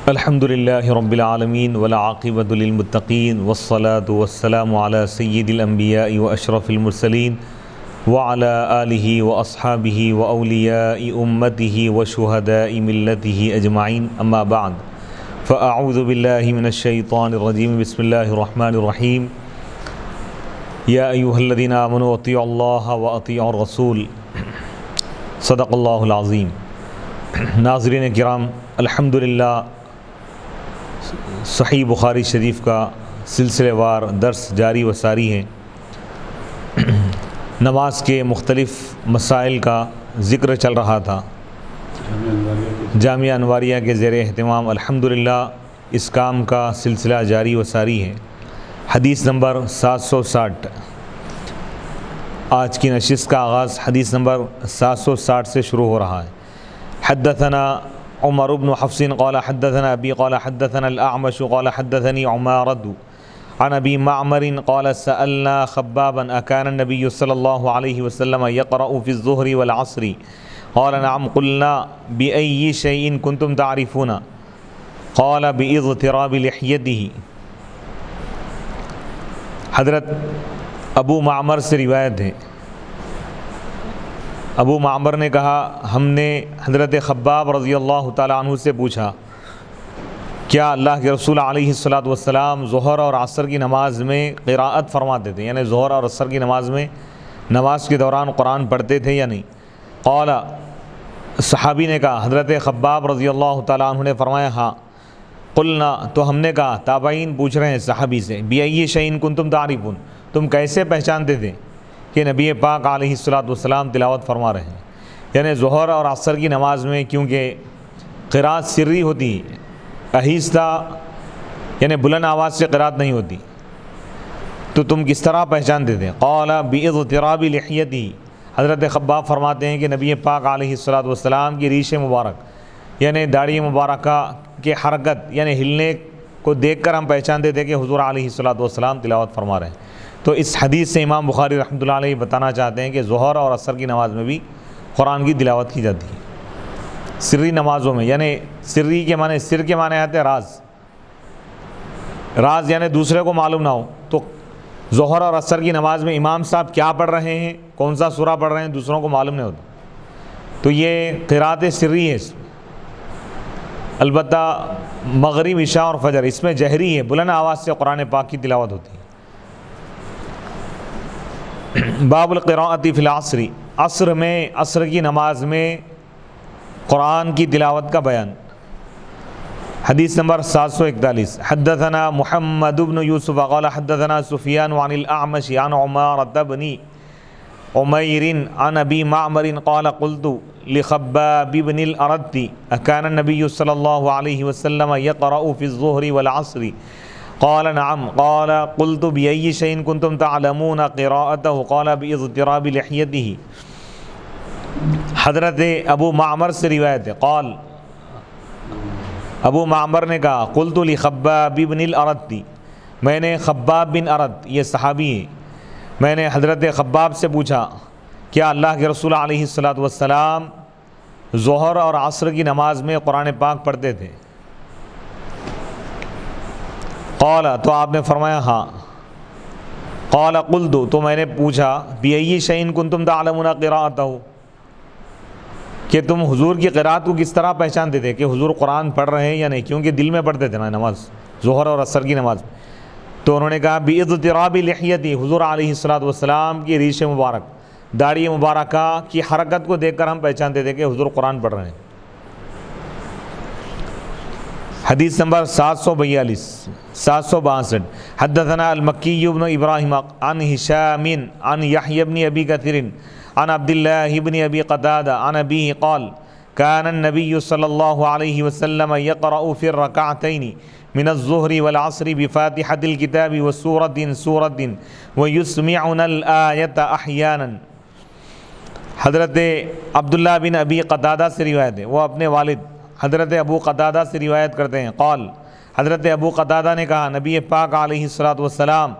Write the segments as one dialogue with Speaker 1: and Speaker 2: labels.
Speaker 1: الحمد للہ رب العالمین والعاقبۃ للمتقین والصلاة والسلام علی سید الانبیاء واشرف المرسلین وعلی آلہ واصحابہ واولیاء امتہ وشہداء ملتہ اجمعین اما بعد فاعوذ باللہ من الشیطان الرجیم بسم اللہ الرحمن الرحیم یا ایہا الذین آمنوا اطیعوا اللہ واطیعوا الرسول صدق اللہ العظیم۔ ناظرین کرام، الحمدللہ صحیح بخاری شریف کا سلسلے وار درس جاری و ساری ہے۔ نماز کے مختلف مسائل کا ذکر چل رہا تھا جامعہ انواریہ کے زیر اہتمام۔ الحمدللہ اس کام کا سلسلہ جاری و ساری ہے۔ حدیث نمبر 760، آج کی نشست کا آغاز حدیث نمبر 760 سے شروع ہو رہا ہے۔ حدثنا عمر بن حفص قال حدثنا ابي قال حدثنا الاعمش قال حدثني عمارة عن ابي معمر قال سألنا خبابا اكان النبي صلى الله عليه وسلم يقرأ في الظهر والعصر قال نعم قلنا بأي شيء كنتم تعرفون قال باضطراب لحيته۔ حضرت ابو معمر سے روایت ہے، ابو معمر نے کہا ہم نے حضرت خباب رضی اللہ تعالیٰ عنہ سے پوچھا کیا اللہ کے رسول علیہ السلام ظہر اور عصر کی نماز میں قراءت فرماتے تھے، یعنی ظہر اور عصر کی نماز میں نماز کے دوران قرآن پڑھتے تھے یا نہیں؟ قال، صحابی نے کہا، حضرت خباب رضی اللہ تعالیٰ عنہ نے فرمایا ہاں۔ قلنا، تو ہم نے کہا، تابعین پوچھ رہے ہیں صحابی سے، بِأَيِّ شَيْءٍ كُنتُمْ تَعْرِفُونَ، تم کیسے پہچانتے تھے کہ نبی پاک علیہ السلام تلاوت فرما رہے ہیں؟ یعنی ظہر اور عصر کی نماز میں کیونکہ قراءت سری ہوتی، آہستہ یعنی بلند آواز سے قراءت نہیں ہوتی، تو تم کس طرح پہچانتے تھے؟ قال باضطراب لحیتہ، حضرت خباب فرماتے ہیں کہ نبی پاک علیہ السلام کی ریش مبارک یعنی داڑھی مبارکہ کے حرکت یعنی ہلنے کو دیکھ کر ہم پہچانتے تھے کہ حضور علیہ السلام تلاوت فرما رہے ہیں۔ تو اس حدیث سے امام بخاری رحمۃ اللہ علیہ بتانا چاہتے ہیں کہ ظہر اور عصر کی نماز میں بھی قرآن کی تلاوت کی جاتی ہے سری نمازوں میں، یعنی سری کے معنی، سر کے معنی آتے ہیں راز، راز یعنی دوسرے کو معلوم نہ ہو۔ تو ظہر اور عصر کی نماز میں امام صاحب کیا پڑھ رہے ہیں، کون سا سورہ پڑھ رہے ہیں، دوسروں کو معلوم نہیں ہوتا، تو یہ قرات سری ہے۔ البتہ مغرب، عشاء اور فجر اس میں جہری ہے، بلند آواز سے قرآن پاک کی تلاوت ہوتی ہے۔ باب القراءۃ فی العصر، عصر میں، عصر کی نماز میں قرآن کی تلاوت کا بیان۔ حدیث نمبر 741، حدثنا محمد بن یوسف قال حدثنا سفیان عن الاعمش عن عمارة بن عمیر عن ابی معمر قال قلت لخباب بن الارت اکان النبی صلی اللہ علیہ وسلم یقرأ فی الظہر والعصر قال نعم قال قلت بأي شيء كنتم تعلمون قراءته قال باضطراب لحيته۔ حضرت ابو معمر سے روایت ہے، قال، ابو معمر نے کہا، قلت لخباب بن الارت، میں نے خباب بن ارت، یہ صحابی ہے، میں نے حضرت خباب سے پوچھا کیا اللہ کے رسول علیہ السلام ظہر اور عصر کی نماز میں قرآن پاک پڑھتے تھے؟ قال، تو آپ نے فرمایا ہاں۔ قال قلت، تو میں نے پوچھا، بأي شيء كنتم تعلمون قراءته، کہ تم حضور کی قراءت کو کس طرح پہچانتے تھے کہ حضور قرآن پڑھ رہے ہیں یا نہیں، کیونکہ دل میں پڑھتے تھے نا نماز، ظہر اور عصر کی نماز۔ تو انہوں نے کہا باضطراب لحیتہ، حضور علیہ السلام کی ریش مبارک، داڑھی مبارکہ کی حرکت کو دیکھ کر ہم پہچانتے تھے کہ حضور قرآن پڑھ رہے ہیں۔ حدیث نمبر 762، حدثنا المکی بن ابراہیم عن ہشام عن یحیی بن ابی کثیر عن عبد اللہ بن ابی قتادہ عن ابیہ قال كان النبی صلی اللہ علیہ وسلم یقرأ فی الرکعتین من الظہر والعصر بفاتحة الکتاب وسورة ویسمعنا الآیة احیانا۔ حضرت عبداللہ بن ابی قتادہ سے روایت ہے، وہ اپنے والد حضرت ابو قتادہ سے روایت کرتے ہیں، قال، حضرت ابو قتادہ نے کہا نبی پاک علیہ السلام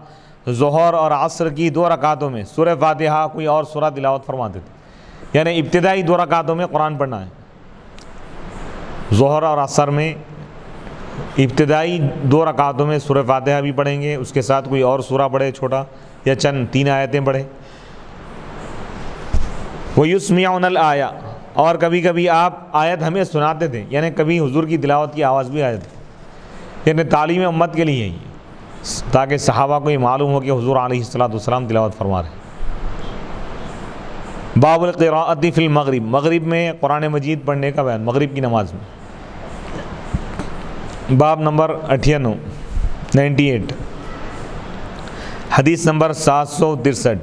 Speaker 1: ظہر اور عصر کی 2 رکعتوں میں سورہ فاتحہ کوئی اور سورہ تلاوت فرماتے تھے، یعنی ابتدائی 2 رکعتوں میں قرآن پڑھنا ہے۔ ظہر اور عصر میں ابتدائی 2 رکعتوں میں سورہ فاتحہ بھی پڑھیں گے، اس کے ساتھ کوئی اور سورہ پڑھے چھوٹا یا چند 3 آیتیں پڑھے. وَيُسْمِعُنَا الْآيَةَ، اور کبھی کبھی آپ آیت ہمیں سناتے تھے، یعنی کبھی حضور کی تلاوت کی آواز بھی آئی تھی. یعنی تعلیم امت کے لیے یہ، تاکہ صحابہ کو یہ معلوم ہو کہ حضور علیہ الصلوۃ والسلام تلاوت فرما رہے ہیں. باب القراءۃ فی المغرب، مغرب میں قرآن مجید پڑھنے کا بیان، مغرب کی نماز میں. باب نمبر 98 حدیث نمبر 763.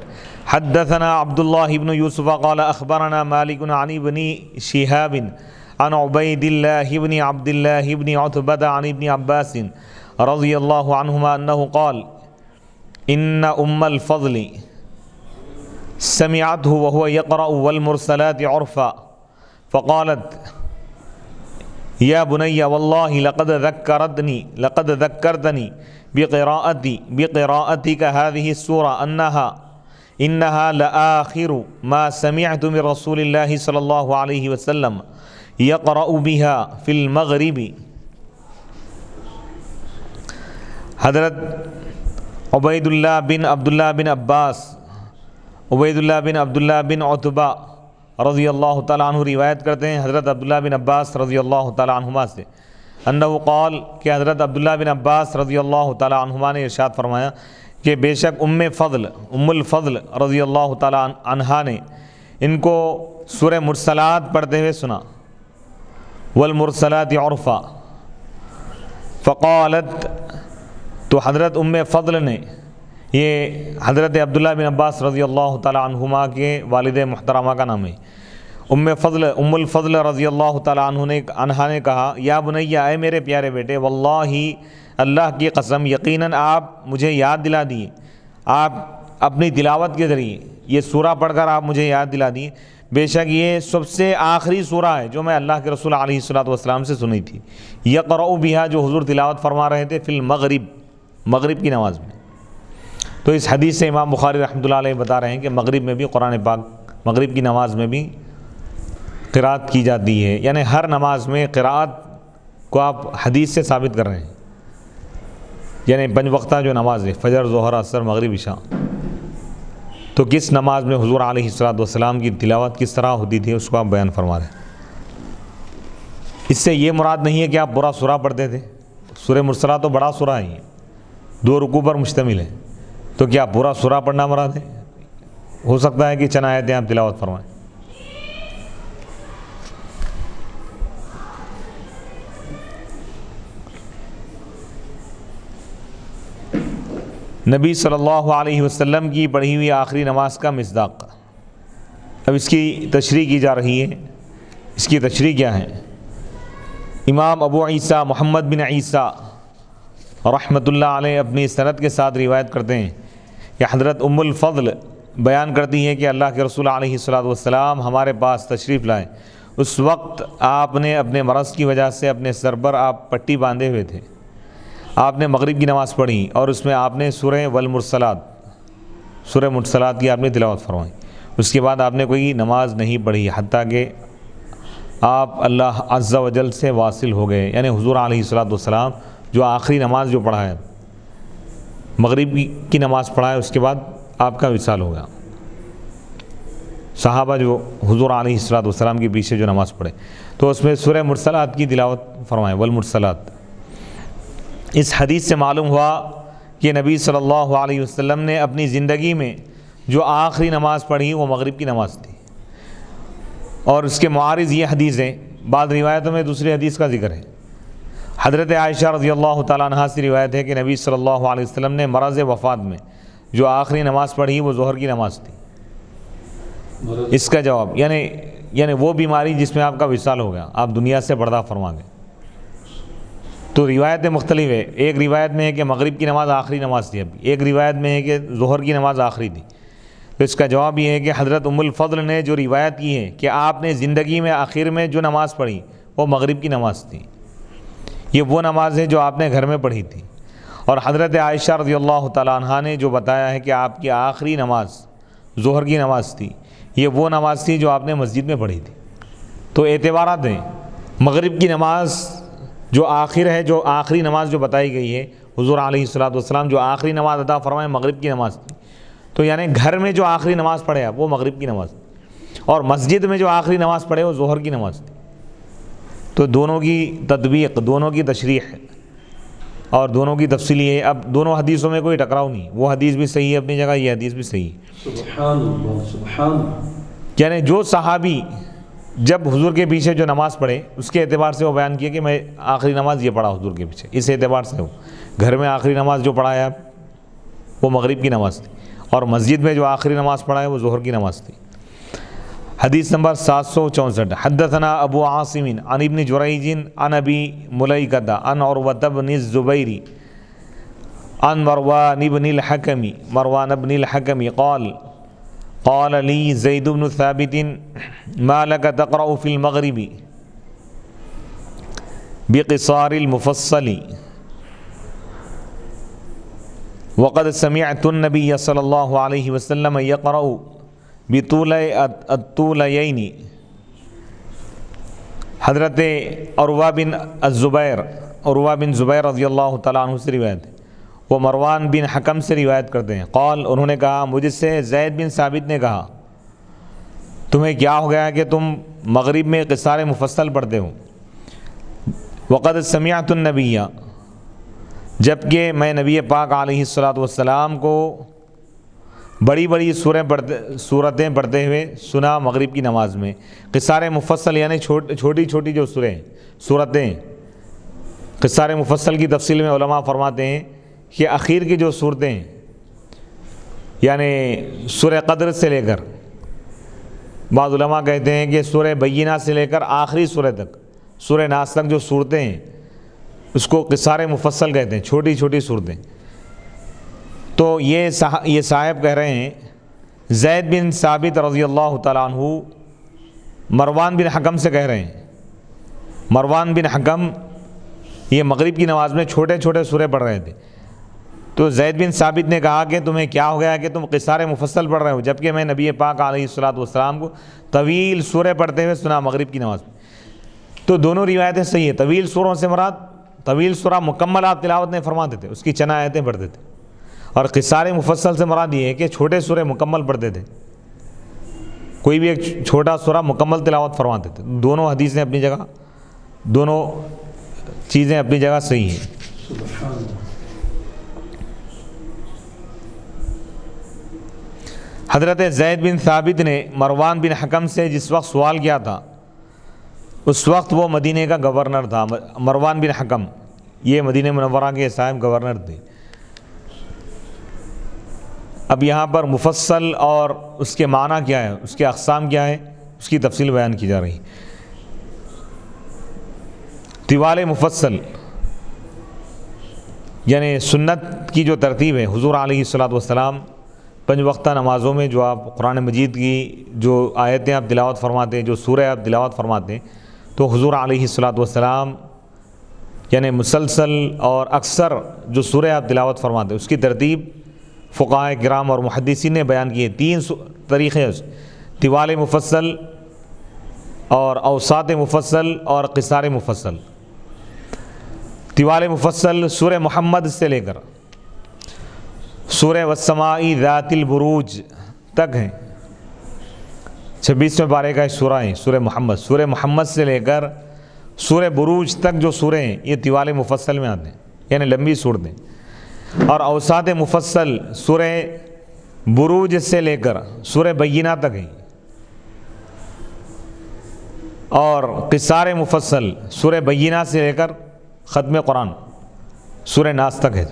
Speaker 1: حدثنا عبد الله بن يوسف قال اخبرنا مالك عن ابن شهاب عن عبيد الله بن عبد الله بن عتبة عن ابن عباس رضي الله عنهما انه قال ان الفضل سمعته وهو يقرأ والمرسلات عرفا فقالت یا بنی واللہ لقد ذکرتنی بقراءتک هذه السورة انها لآخر ما سمعت من رسول اللہ صلی اللہ علیہ وسلم يقرأ بها فی المغرب. حضرت عبید اللہ بن عبداللہ بن عباس، عبید اللہ بن عبداللہ بن عتبہ رضی اللہ تعالیٰ عنہ روایت کرتے ہیں حضرت عبداللہ بن عباس رضی اللہ تعالیٰ عنہما سے، انہ قال، کہ حضرت عبداللہ بن عباس رضی اللہ تعالیٰ عنہما نے ارشاد فرمایا کہ بے شک ام الفضل رضی اللہ تعالیٰ عنہا نے ان کو سورہ مرسلات پڑھتے ہوئے سنا، والمرسلات عرفا. فقالت، تو حضرت ام فضل نے، یہ حضرت عبداللہ بن عباس رضی اللہ تعالیٰ عنہما کے والد محترمہ کا نام ہے. ام الفضل رضی اللہ تعالیٰ عنہا نے کہا، یا بنی، اے میرے پیارے بیٹے، واللہ اللہ کی قسم، یقیناً آپ مجھے یاد دلا دیے، آپ اپنی تلاوت کے ذریعے یہ سورہ پڑھ کر آپ مجھے یاد دلا دیے، بے شک یہ سب سے آخری سورہ ہے جو میں اللہ کے رسول علیہ الصلوۃ والسلام سے سنی تھی، یقرأ بہا، جو حضور تلاوت فرما رہے تھے، فی المغرب، مغرب کی نماز میں. تو اس حدیث سے امام بخاری رحمۃ اللہ علیہ بتا رہے ہیں کہ مغرب میں بھی قرآن پاک، مغرب کی نماز میں بھی قراءت کی جاتی ہے. یعنی ہر نماز میں قراءت کو آپ حدیث سے ثابت کر رہے ہیں. یعنی 5 وقتہ جو نماز ہے، فجر، ظہر، عصر، مغرب، عشاء، تو کس نماز میں حضور علیہ الصلوۃ والسلام کی تلاوت کس طرح ہوتی تھی اس کو آپ بیان فرما رہے ہیں. اس سے یہ مراد نہیں ہے کہ آپ پورا سورہ پڑھتے تھے. سورہ مرسلات تو بڑا سورہ ہے، 2 رکوع پر مشتمل ہے، تو کیا پورا سورہ پڑھنا مراد ہے؟ ہو سکتا ہے کہ چند آیتیں آپ تلاوت فرمائیں. نبی صلی اللہ علیہ وسلم کی پڑھی ہوئی آخری نماز کا مصداق. اب اس کی تشریح کی جا رہی ہے. اس کی تشریح کیا ہے؟ امام ابو عیسیٰ محمد بن عیسیٰ رحمۃ اللہ علیہ اپنی سند کے ساتھ روایت کرتے ہیں کہ حضرت ام الفضل بیان کرتی ہیں کہ اللہ کے رسول علیہ الصلوۃ والسلام ہمارے پاس تشریف لائے. اس وقت آپ نے اپنے مرض کی وجہ سے اپنے سر پر آپ پٹی باندھے ہوئے تھے. آپ نے مغرب کی نماز پڑھی اور اس میں آپ نے سورہ مرسلات کی آپ نے تلاوت فرمائی. اس کے بعد آپ نے کوئی نماز نہیں پڑھی حتیٰ کہ آپ اللہ عز و جل سے واصل ہو گئے. یعنی حضور علیہ الصلوۃ والسلام جو آخری نماز جو پڑھا ہے، مغرب کی نماز پڑھا ہے، اس کے بعد آپ کا وصال ہو گیا. صحابہ جو حضور علیہ الصلوۃ والسلام کے پیچھے جو نماز پڑھے، تو اس میں سورہ مرسلات کی تلاوت فرمائیں، والمرسلات. اس حدیث سے معلوم ہوا کہ نبی صلی اللہ علیہ وسلم نے اپنی زندگی میں جو آخری نماز پڑھی وہ مغرب کی نماز تھی. اور اس کے معارض یہ حدیث ہے، بعض روایتوں میں دوسری حدیث کا ذکر ہے. حضرت عائشہ رضی اللہ تعالیٰ عنہا سے روایت ہے کہ نبی صلی اللہ علیہ وسلم نے مرض وفات میں جو آخری نماز پڑھی وہ ظہر کی نماز تھی. اس کا جواب یعنی وہ بیماری جس میں آپ کا وصال ہو گیا، آپ دنیا سے پردہ فرما گئے. تو روایتیں مختلف ہے. ایک روایت میں ہے کہ مغرب کی نماز آخری نماز تھی، ابھی ایک روایت میں ہے کہ ظہر کی نماز آخری تھی. تو اس کا جواب یہ ہے کہ حضرت ام الفضل نے جو روایت کی ہے کہ آپ نے زندگی میں آخر میں جو نماز پڑھی وہ مغرب کی نماز تھی. یہ وہ نماز ہے جو آپ نے گھر میں پڑھی تھی. اور حضرت عائشہ رضی اللہ تعالیٰ عنہا نے جو بتایا ہے کہ آپ کی آخری نماز ظہر کی نماز تھی، یہ وہ نماز تھی جو آپ نے مسجد میں پڑھی تھی. تو اعتبارات ہیں. مغرب کی نماز جو آخر ہے، جو آخری نماز جو بتائی گئی ہے، حضور علیہ الصلوۃ والسلام جو آخری نماز ادا فرمائے مغرب کی نماز تھی، تو یعنی گھر میں جو آخری نماز پڑھے آپ وہ مغرب کی نماز تھی، اور مسجد میں جو آخری نماز پڑھے وہ ظہر کی نماز تھی۔ تو دونوں کی تطبیق، دونوں کی تشریح اور دونوں کی تفصیلی ہے۔ اب دونوں حدیثوں میں کوئی ٹکراؤ نہیں، وہ حدیث بھی صحیح ہے اپنی جگہ، یہ حدیث بھی صحیح ہے۔
Speaker 2: سبحان اللہ سبحان اللہ۔
Speaker 1: یعنی جو صحابی جب حضور کے پیچھے جو نماز پڑھے اس کے اعتبار سے وہ بیان کیا کہ میں آخری نماز یہ پڑھا حضور کے پیچھے، اس اعتبار سے ہو۔ گھر میں آخری نماز جو پڑھا ہے وہ مغرب کی نماز تھی، اور مسجد میں جو آخری نماز پڑھا ہے وہ ظہر کی نماز تھی۔ حدیث نمبر 764، حدثنا ابو عاصم عن ابن جریج عن ابی ملیکۃ عن عروۃ بن الزبیر عن مروان بن الحکم قال لی زید بن ثابت ما لک تقرأ فی المغرب بقصار المفصل وقد سمعت النبی صلی اللہ علیہ وسلم یقرأ بطول الطولین۔ حضرت عروہ بن زبیر رضی اللہ تعالیٰ عنہ سے روایت ہے، وہ مروان بن حکم سے روایت کرتے ہیں، قال انہوں نے کہا مجھ سے زید بن ثابت نے کہا تمہیں کیا ہو گیا کہ تم مغرب میں قصار مفصل پڑھتے ہو؟ وقد سمعت النبی، جبکہ میں نبی پاک علیہ الصلوۃ والسلام کو بڑی بڑی صورتیں پڑھتے ہوئے سنا مغرب کی نماز میں۔ قصار مفصل یعنی چھوٹی چھوٹی جو صورتیں، قصار مفصل کی تفصیل میں علماء فرماتے ہیں کہ اخیر کی جو صورتیں، یعنی سورہ قدر سے لے کر، بعض علماء کہتے ہیں کہ سورہ بینہ سے لے کر آخری سورہ تک، سورہ ناس تک جو صورتیں ہیں اس کو قصار مفصل کہتے ہیں، چھوٹی چھوٹی صورتیں۔ تو یہ صاحب کہہ رہے ہیں زید بن ثابت رضی اللہ تعالیٰ عنہ مروان بن حکم سے کہہ رہے ہیں، مروان بن حکم یہ مغرب کی نماز میں چھوٹے چھوٹے سورے پڑھ رہے تھے، تو زید بن ثابت نے کہا کہ تمہیں کیا ہو گیا کہ تم قصار مفصل پڑھ رہے ہو، جبکہ میں نبی پاک علیہ الصلوۃ والسلام کو طویل سورے پڑھتے ہوئے سنا مغرب کی نماز میں۔ تو دونوں روایتیں صحیح ہیں۔ طویل سوروں سے مراد طویل سورہ مکمل آپ تلاوت نہیں فرماتے تھے، اس کی چند آیتیں پڑھتے تھے، اور قصار مفصل سے مراد یہ ہے کہ چھوٹے سورے مکمل پڑھتے تھے، کوئی بھی ایک چھوٹا سورہ مکمل تلاوت فرماتے تھے۔ دونوں حدیثیں اپنی جگہ، دونوں چیزیں اپنی جگہ صحیح ہیں۔
Speaker 2: سبحان اللہ۔
Speaker 1: حضرت زید بن ثابت نے مروان بن حکم سے جس وقت سوال کیا تھا اس وقت وہ مدینہ کا گورنر تھا۔ مروان بن حکم یہ مدینہ منورہ کے صاحب گورنر تھے۔ اب یہاں پر مفصل اور اس کے معنی کیا ہے، اس کے اقسام کیا ہے، اس کی تفصیل بیان کی جا رہی ہے۔ طوال مفصل یعنی سنت کی جو ترتیب ہے، حضور علیہ الصلوۃ والسلام 5 وقتہ نمازوں میں جو آپ قرآن مجید کی جو آیتیں آپ تلاوت فرماتے ہیں، جو سورہ آپ تلاوت فرماتے ہیں، تو حضور علیہ الصلوۃ والسلام یعنی مسلسل اور اکثر جو سورہ آپ تلاوت فرماتے ہیں اس کی ترتیب فقہاء کرام اور محدثین نے بیان کیے۔ 3 طریقے ہیں، طوال مفصل اور اوساط مفصل اور قصار مفصل۔ طوال مفصل سورہ محمد سے لے کر سورہ والسماء ذات البروج تک ہیں، 26ویں پارے کا ایک سورہ ہے سورہ محمد۔ سورہ محمد سے لے کر سورہ بروج تک جو سورے ہیں یہ طوال مفصل میں آتے ہیں، یعنی لمبی صورتیں۔ اور اوساط مفصل سورہ بروج سے لے کر سورہ بینہ تک ہیں، اور قصار مفصل سورہ بینہ سے لے کر ختم قرآن سورہ ناس تک ہے۔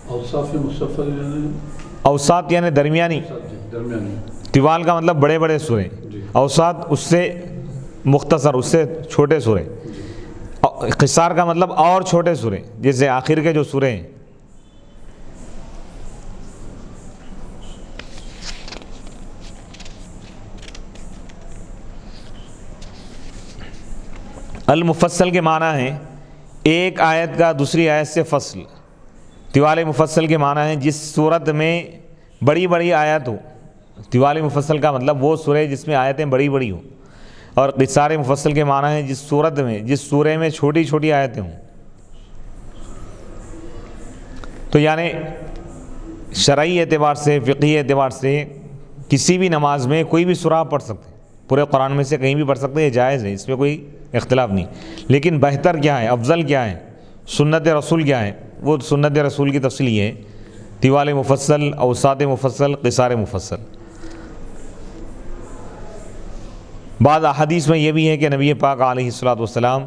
Speaker 2: اوصاف مفصل یعنی
Speaker 1: اوساط یعنی درمیانی،
Speaker 2: درمیانی۔
Speaker 1: طوال کا مطلب بڑے بڑے سورے، اوساط اس سے مختصر، اس سے چھوٹے سورے، قصار کا مطلب اور چھوٹے سورے جیسے آخر کے جو سورے ہیں۔ المفصل کے معنی ہیں ایک آیت کا دوسری آیت سے فصل۔ طوال مفصل کے معنی ہیں جس صورت میں بڑی بڑی آیت ہو۔ طوال مفصل کا مطلب وہ سورہ جس میں آیتیں بڑی بڑی ہوں، اور قصار مفصل کے معنی ہے جس سورہ میں چھوٹی چھوٹی آیتیں ہوں. تو یعنی شرعی اعتبار سے، فقہی اعتبار سے کسی بھی نماز میں کوئی بھی سورہ پڑھ سکتے ہیں، پورے قرآن میں سے کہیں بھی پڑھ سکتے ہیں، یہ جائز ہے، اس میں کوئی اختلاف نہیں. لیکن بہتر کیا ہے، افضل کیا ہے، سنت رسول کیا ہے؟ وہ سنت رسول کی تفصیل یہ ہے: طوال مفصل، اوساط مفصل، قصار مفصل. بعض احادیث میں یہ بھی ہے کہ نبی پاک علیہ الصلوۃ والسلام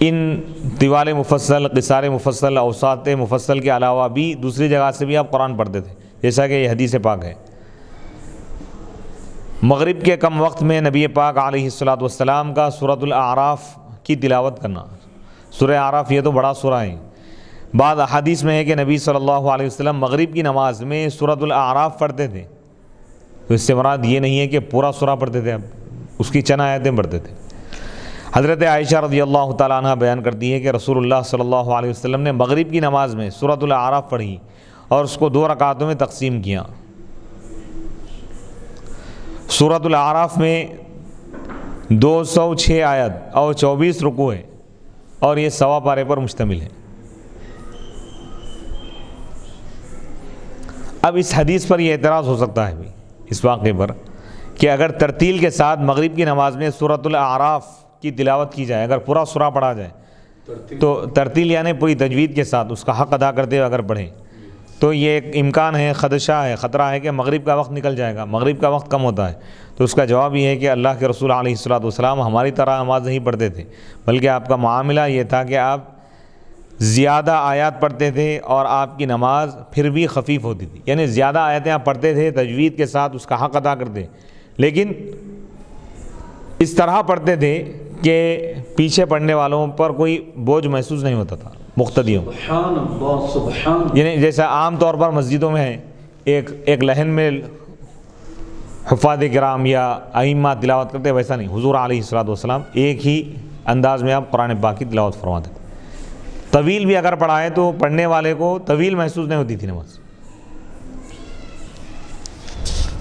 Speaker 1: ان طوال مفصل، قصار مفصل، اوساط مفصل کے علاوہ بھی دوسری جگہ سے بھی آپ قرآن پڑھتے تھے، جیسا کہ یہ حدیث پاک ہے. مغرب کے کم وقت میں نبی پاک علیہ الصلوۃ والسلام کا سورۃ الاعراف کی تلاوت کرنا. سورہ اعراف یہ تو بڑا سورہ ہے. بعض احادیث میں ہے کہ نبی صلی اللہ علیہ وسلم مغرب کی نماز میں سورۃ الاعراف پڑھتے تھے. تو اس سے مراد یہ نہیں ہے کہ پورا سورہ پڑھتے تھے، اب اس کی چند آیتیں پڑھتے تھے. حضرت عائشہ رضی اللہ تعالیٰ عنہ بیان کرتی ہے کہ رسول اللہ صلی اللہ علیہ وسلم نے مغرب کی نماز میں سورۃ الاعراف پڑھی اور اس کو 2 رکعتوں میں تقسیم کیا. سورۃ الاعراف میں 206 آیت اور 24 رکوع ہے اور یہ سوا پارے پر مشتمل ہے. اب اس حدیث پر یہ اعتراض ہو سکتا ہے بھی، اس واقعے پر، کہ اگر ترتیل کے ساتھ مغرب کی نماز میں سورۃ الاعراف کی تلاوت کی جائے، اگر پورا سورہ پڑھا جائے تو ترتیل یعنی پوری تجوید کے ساتھ اس کا حق ادا کرتے ہوئے اگر پڑھیں تو یہ ایک امکان ہے، خدشہ ہے، خطرہ ہے کہ مغرب کا وقت نکل جائے گا، مغرب کا وقت کم ہوتا ہے. تو اس کا جواب یہ ہے کہ اللہ کے رسول علیہ الصلوۃ والسلام ہماری طرح نماز نہیں پڑھتے تھے، بلکہ آپ کا معاملہ یہ تھا کہ آپ زیادہ آیات پڑھتے تھے اور آپ کی نماز پھر بھی خفیف ہوتی تھی. یعنی زیادہ آیتیں آپ پڑھتے تھے، تجوید کے ساتھ اس کا حق ادا کرتے، لیکن اس طرح پڑھتے تھے کہ پیچھے پڑھنے والوں پر کوئی بوجھ محسوس نہیں ہوتا تھا، مقتدیوں.
Speaker 2: سبحان اللہ، سبحان اللہ.
Speaker 1: یعنی جیسا عام طور پر مسجدوں میں ہے، ایک لہن میں حفاظ کرام یا ائمہ تلاوت کرتے، ویسا نہیں. حضور علیہ الصلوۃ والسلام ایک ہی انداز میں آپ قرآن پاک کی تلاوت فرماتے تھے. طویل بھی اگر پڑھائے تو پڑھنے والے کو طویل محسوس نہیں ہوتی تھی نماز.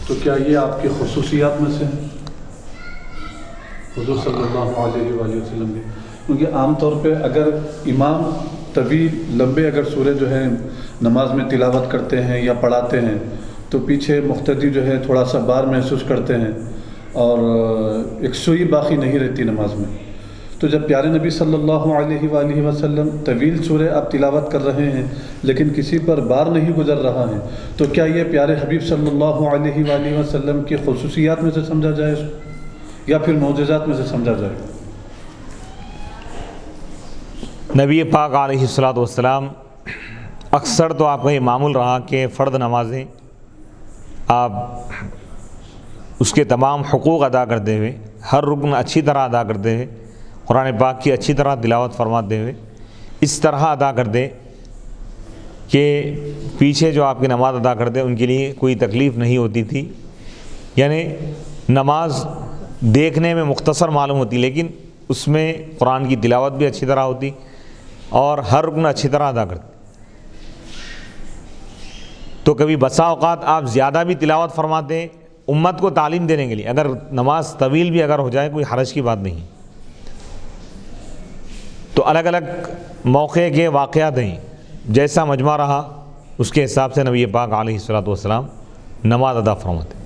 Speaker 2: تو کیا یہ آپ کی خصوصیات میں سے ہے حضور صلی اللہ علیہ وآلہ وسلم کی؟ کیونکہ عام طور پہ اگر امام طویل لمبے اگر سورے جو ہیں نماز میں تلاوت کرتے ہیں یا پڑھاتے ہیں تو پیچھے مقتدی جو ہے تھوڑا سا بار محسوس کرتے ہیں اور ایک سوئی باقی نہیں رہتی نماز میں. تو جب پیارے نبی صلی اللہ علیہ وآلہ وسلم طویل سورے آپ تلاوت کر رہے ہیں لیکن کسی پر بار نہیں گزر رہا ہے، تو کیا یہ پیارے حبیب صلی اللہ علیہ وآلہ وسلم کی خصوصیات میں سے سمجھا جائے یا پھر معجزات میں سے سمجھا جائے؟
Speaker 1: نبی پاک علیہ الصلوۃ والسلام اکثر تو آپ کا یہ معمول رہا کہ فرد نمازیں آپ اس کے تمام حقوق ادا کرتے ہوئے، ہر رکن اچھی طرح ادا کرتے ہوئے، قرآن پاک کی اچھی طرح تلاوت فرماتے ہوئے اس طرح ادا کرتے کہ پیچھے جو آپ کی نماز ادا کرتے ان کے لیے کوئی تکلیف نہیں ہوتی تھی. یعنی نماز دیکھنے میں مختصر معلوم ہوتی لیکن اس میں قرآن کی تلاوت بھی اچھی طرح ہوتی اور ہر رکن اچھی طرح ادا کرتے. تو کبھی بسا اوقات آپ زیادہ بھی تلاوت فرماتے امت کو تعلیم دینے کے لیے، اگر نماز طویل بھی اگر ہو جائے کوئی حرج کی بات نہیں. تو الگ الگ موقع کے واقعات ہیں، جیسا مجمع رہا اس کے حساب سے نبی پاک علیہ الصلوۃ والسلام نماز ادا فرماتے.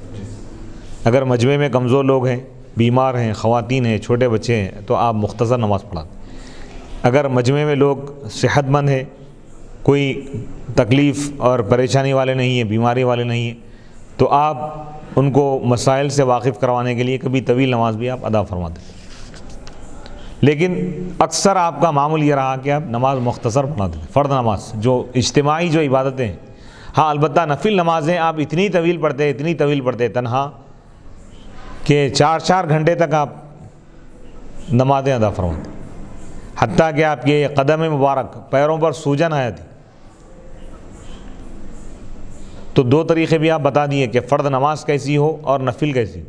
Speaker 1: اگر مجمع میں کمزور لوگ ہیں، بیمار ہیں، خواتین ہیں، چھوٹے بچے ہیں تو آپ مختصر نماز پڑھاتے. اگر مجمع میں لوگ صحت مند ہیں، کوئی تکلیف اور پریشانی والے نہیں ہیں، بیماری والے نہیں ہیں، تو آپ ان کو مسائل سے واقف کروانے کے لیے کبھی طویل نماز بھی آپ ادا فرماتے. لیکن اکثر آپ کا معمول یہ رہا کہ آپ نماز مختصر پڑھاتے ہیں، فرض نماز جو اجتماعی جو عبادتیں ہیں. ہاں البتہ نفل نمازیں آپ اتنی طویل پڑھتے تنہا کہ 4 گھنٹے تک آپ نمازیں ادا فرماتے، حتیٰ کہ آپ کے قدم مبارک پیروں پر سوجن آیا تھی. تو 2 طریقے بھی آپ بتا دیے کہ فرض نماز کیسی ہو اور نفل کیسی.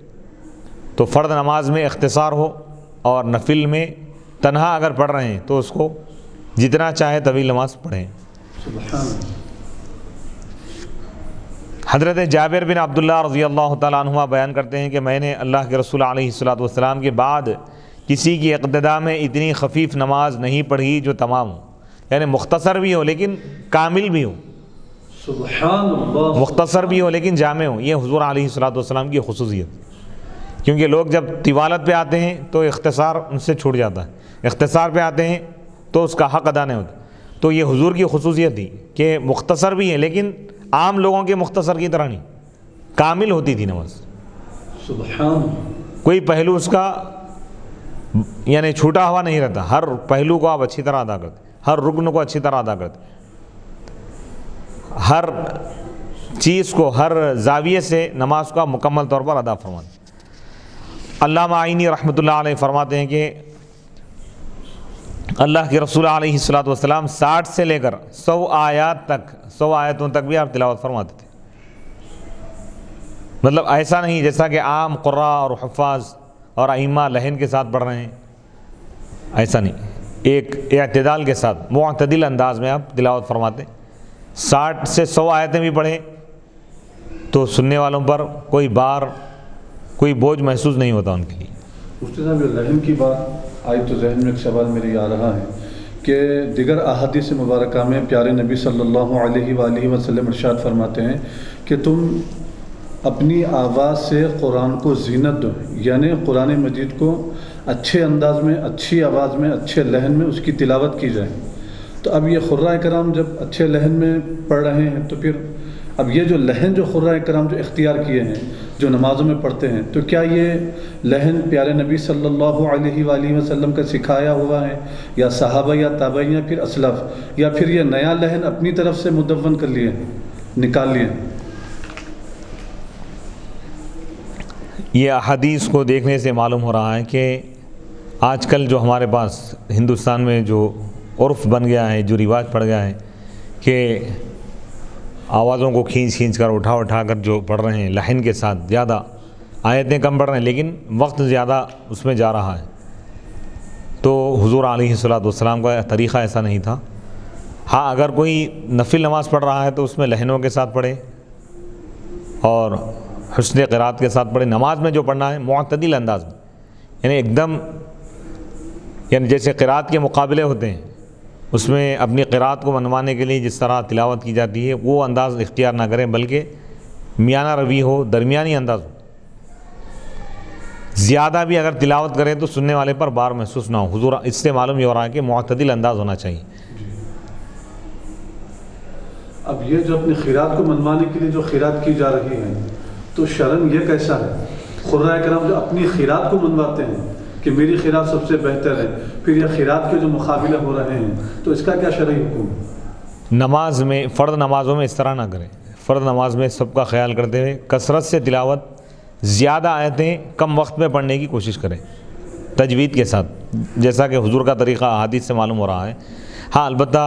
Speaker 1: تو فرض نماز میں اختصار ہو اور نفل میں تنہا اگر پڑھ رہے ہیں تو اس کو جتنا چاہے طویل نماز پڑھیں. حضرت جابر بن عبداللہ رضی اللہ تعالیٰ عنہما بیان کرتے ہیں کہ میں نے اللہ کے رسول علیہ الصلوۃ والسلام کے بعد کسی کی اقتداء میں اتنی خفیف نماز نہیں پڑھی جو تمام ہو، یعنی مختصر بھی ہو لیکن کامل بھی ہو،
Speaker 2: سبحان اللہ،
Speaker 1: مختصر بھی ہو لیکن جامع ہو۔ یہ حضور علیہ الصلوۃ والسلام کی خصوصیت، کیونکہ لوگ جب طوالت پہ آتے ہیں تو اختصار ان سے چھوٹ جاتا ہے، اختصار پہ آتے ہیں تو اس کا حق ادا نہیں ہوتا۔ تو یہ حضور کی خصوصیت تھی کہ مختصر بھی ہے لیکن عام لوگوں کے مختصر کی طرح نہیں، کامل ہوتی تھی نماز،
Speaker 2: سبحان،
Speaker 1: کوئی پہلو اس کا یعنی چھوٹا ہوا نہیں رہتا، ہر پہلو کو آپ اچھی طرح ادا کرتے، ہر رکن کو اچھی طرح ادا کرتے، ہر چیز کو ہر زاویے سے نماز کا مکمل طور پر ادا فرماتے۔ علامہ عینی رحمۃ اللہ علیہ فرماتے ہیں کہ اللہ کے رسول علیہ الصلوۃ والسلام 60 سے لے کر 100 آیات تک، 100 آیتوں تک بھی آپ تلاوت فرماتے تھے۔ مطلب ایسا نہیں جیسا کہ عام قراء اور حفاظ اور ائمہ لحن کے ساتھ پڑھ رہے ہیں، ایسا نہیں، ایک اعتدال کے ساتھ معتدل انداز میں آپ تلاوت فرماتے۔ 60 سے 100 آیتیں بھی پڑھیں تو سننے والوں پر کوئی بار، کوئی بوجھ محسوس نہیں ہوتا ان کے لیے۔
Speaker 2: مفتی صاحب، یہ لحن کی بات آئی تو ذہن میں ایک سوال میرے آ رہا ہے کہ دیگر احادیث مبارکہ میں پیارے نبی صلی اللہ علیہ وآلہ وسلم ارشاد فرماتے ہیں کہ تم اپنی آواز سے قرآن کو زینت دو، یعنی قرآن مجید کو اچھے انداز میں، اچھی آواز میں، اچھے لحن میں اس کی تلاوت کی جائے۔ تو اب یہ قراء کرام جب اچھے لحن میں پڑھ رہے ہیں تو پھر اب یہ جو لحن جو قراء کرام جو اختیار کیے ہیں، جو نمازوں میں پڑھتے ہیں، تو کیا یہ لحن پیارے نبی صلی اللہ علیہ وآلہ وسلم کا سکھایا ہوا ہے، یا صحابہ یا تابعین یا پھر اسلف، یا پھر یہ نیا لحن اپنی طرف سے مدون کر لیے ہیں، نکال لیے ہیں؟
Speaker 1: یہ احادیث کو دیکھنے سے معلوم ہو رہا ہے کہ آج کل جو ہمارے پاس ہندوستان میں جو عرف بن گیا ہے، جو رواج پڑ گیا ہے کہ آوازوں کو کھینچ کھینچ کر اٹھا کر جو پڑھ رہے ہیں لحن کے ساتھ، زیادہ آیتیں کم پڑھ رہے ہیں لیکن وقت زیادہ اس میں جا رہا ہے، تو حضور علیہ الصلوۃ والسلام کا طریقہ ایسا نہیں تھا۔ ہاں، اگر کوئی نفل نماز پڑھ رہا ہے تو اس میں لحنوں کے ساتھ پڑھے اور حسن قرات کے ساتھ پڑھے۔ نماز میں جو پڑھنا ہے معتدل انداز میں، یعنی ایک دم، یعنی جیسے قرات کے مقابلے ہوتے ہیں اس میں اپنی قرات کو منوانے کے لیے جس طرح تلاوت کی جاتی ہے وہ انداز اختیار نہ کریں، بلکہ میانہ روی ہو، درمیانی انداز ہو۔ زیادہ بھی اگر تلاوت کریں تو سننے والے پر بار محسوس نہ ہو۔ حضور اس سے معلوم یہ ہو رہا ہے کہ معتدل انداز ہونا چاہیے۔
Speaker 2: اب یہ جو اپنی خیرات کو منوانے کے لیے جو خیرات کی جا رہی ہے تو شرعاً یہ کیسا ہے؟ قراء کرام جو اپنی خیرات کو منواتے ہیں کہ میری خیرات سب سے بہتر ہے، پھر یہ خیرات کے جو مقابلے ہو رہے ہیں تو اس کا کیا شرعی حکم ہے؟
Speaker 1: نماز میں، فرض نمازوں میں اس طرح نہ کریں۔ فرض نماز میں سب کا خیال کرتے ہوئے کثرت سے تلاوت، زیادہ آیتیں کم وقت میں پڑھنے کی کوشش کریں تجوید کے ساتھ، جیسا کہ حضور کا طریقہ احادیث سے معلوم ہو رہا ہے۔ ہاں، البتہ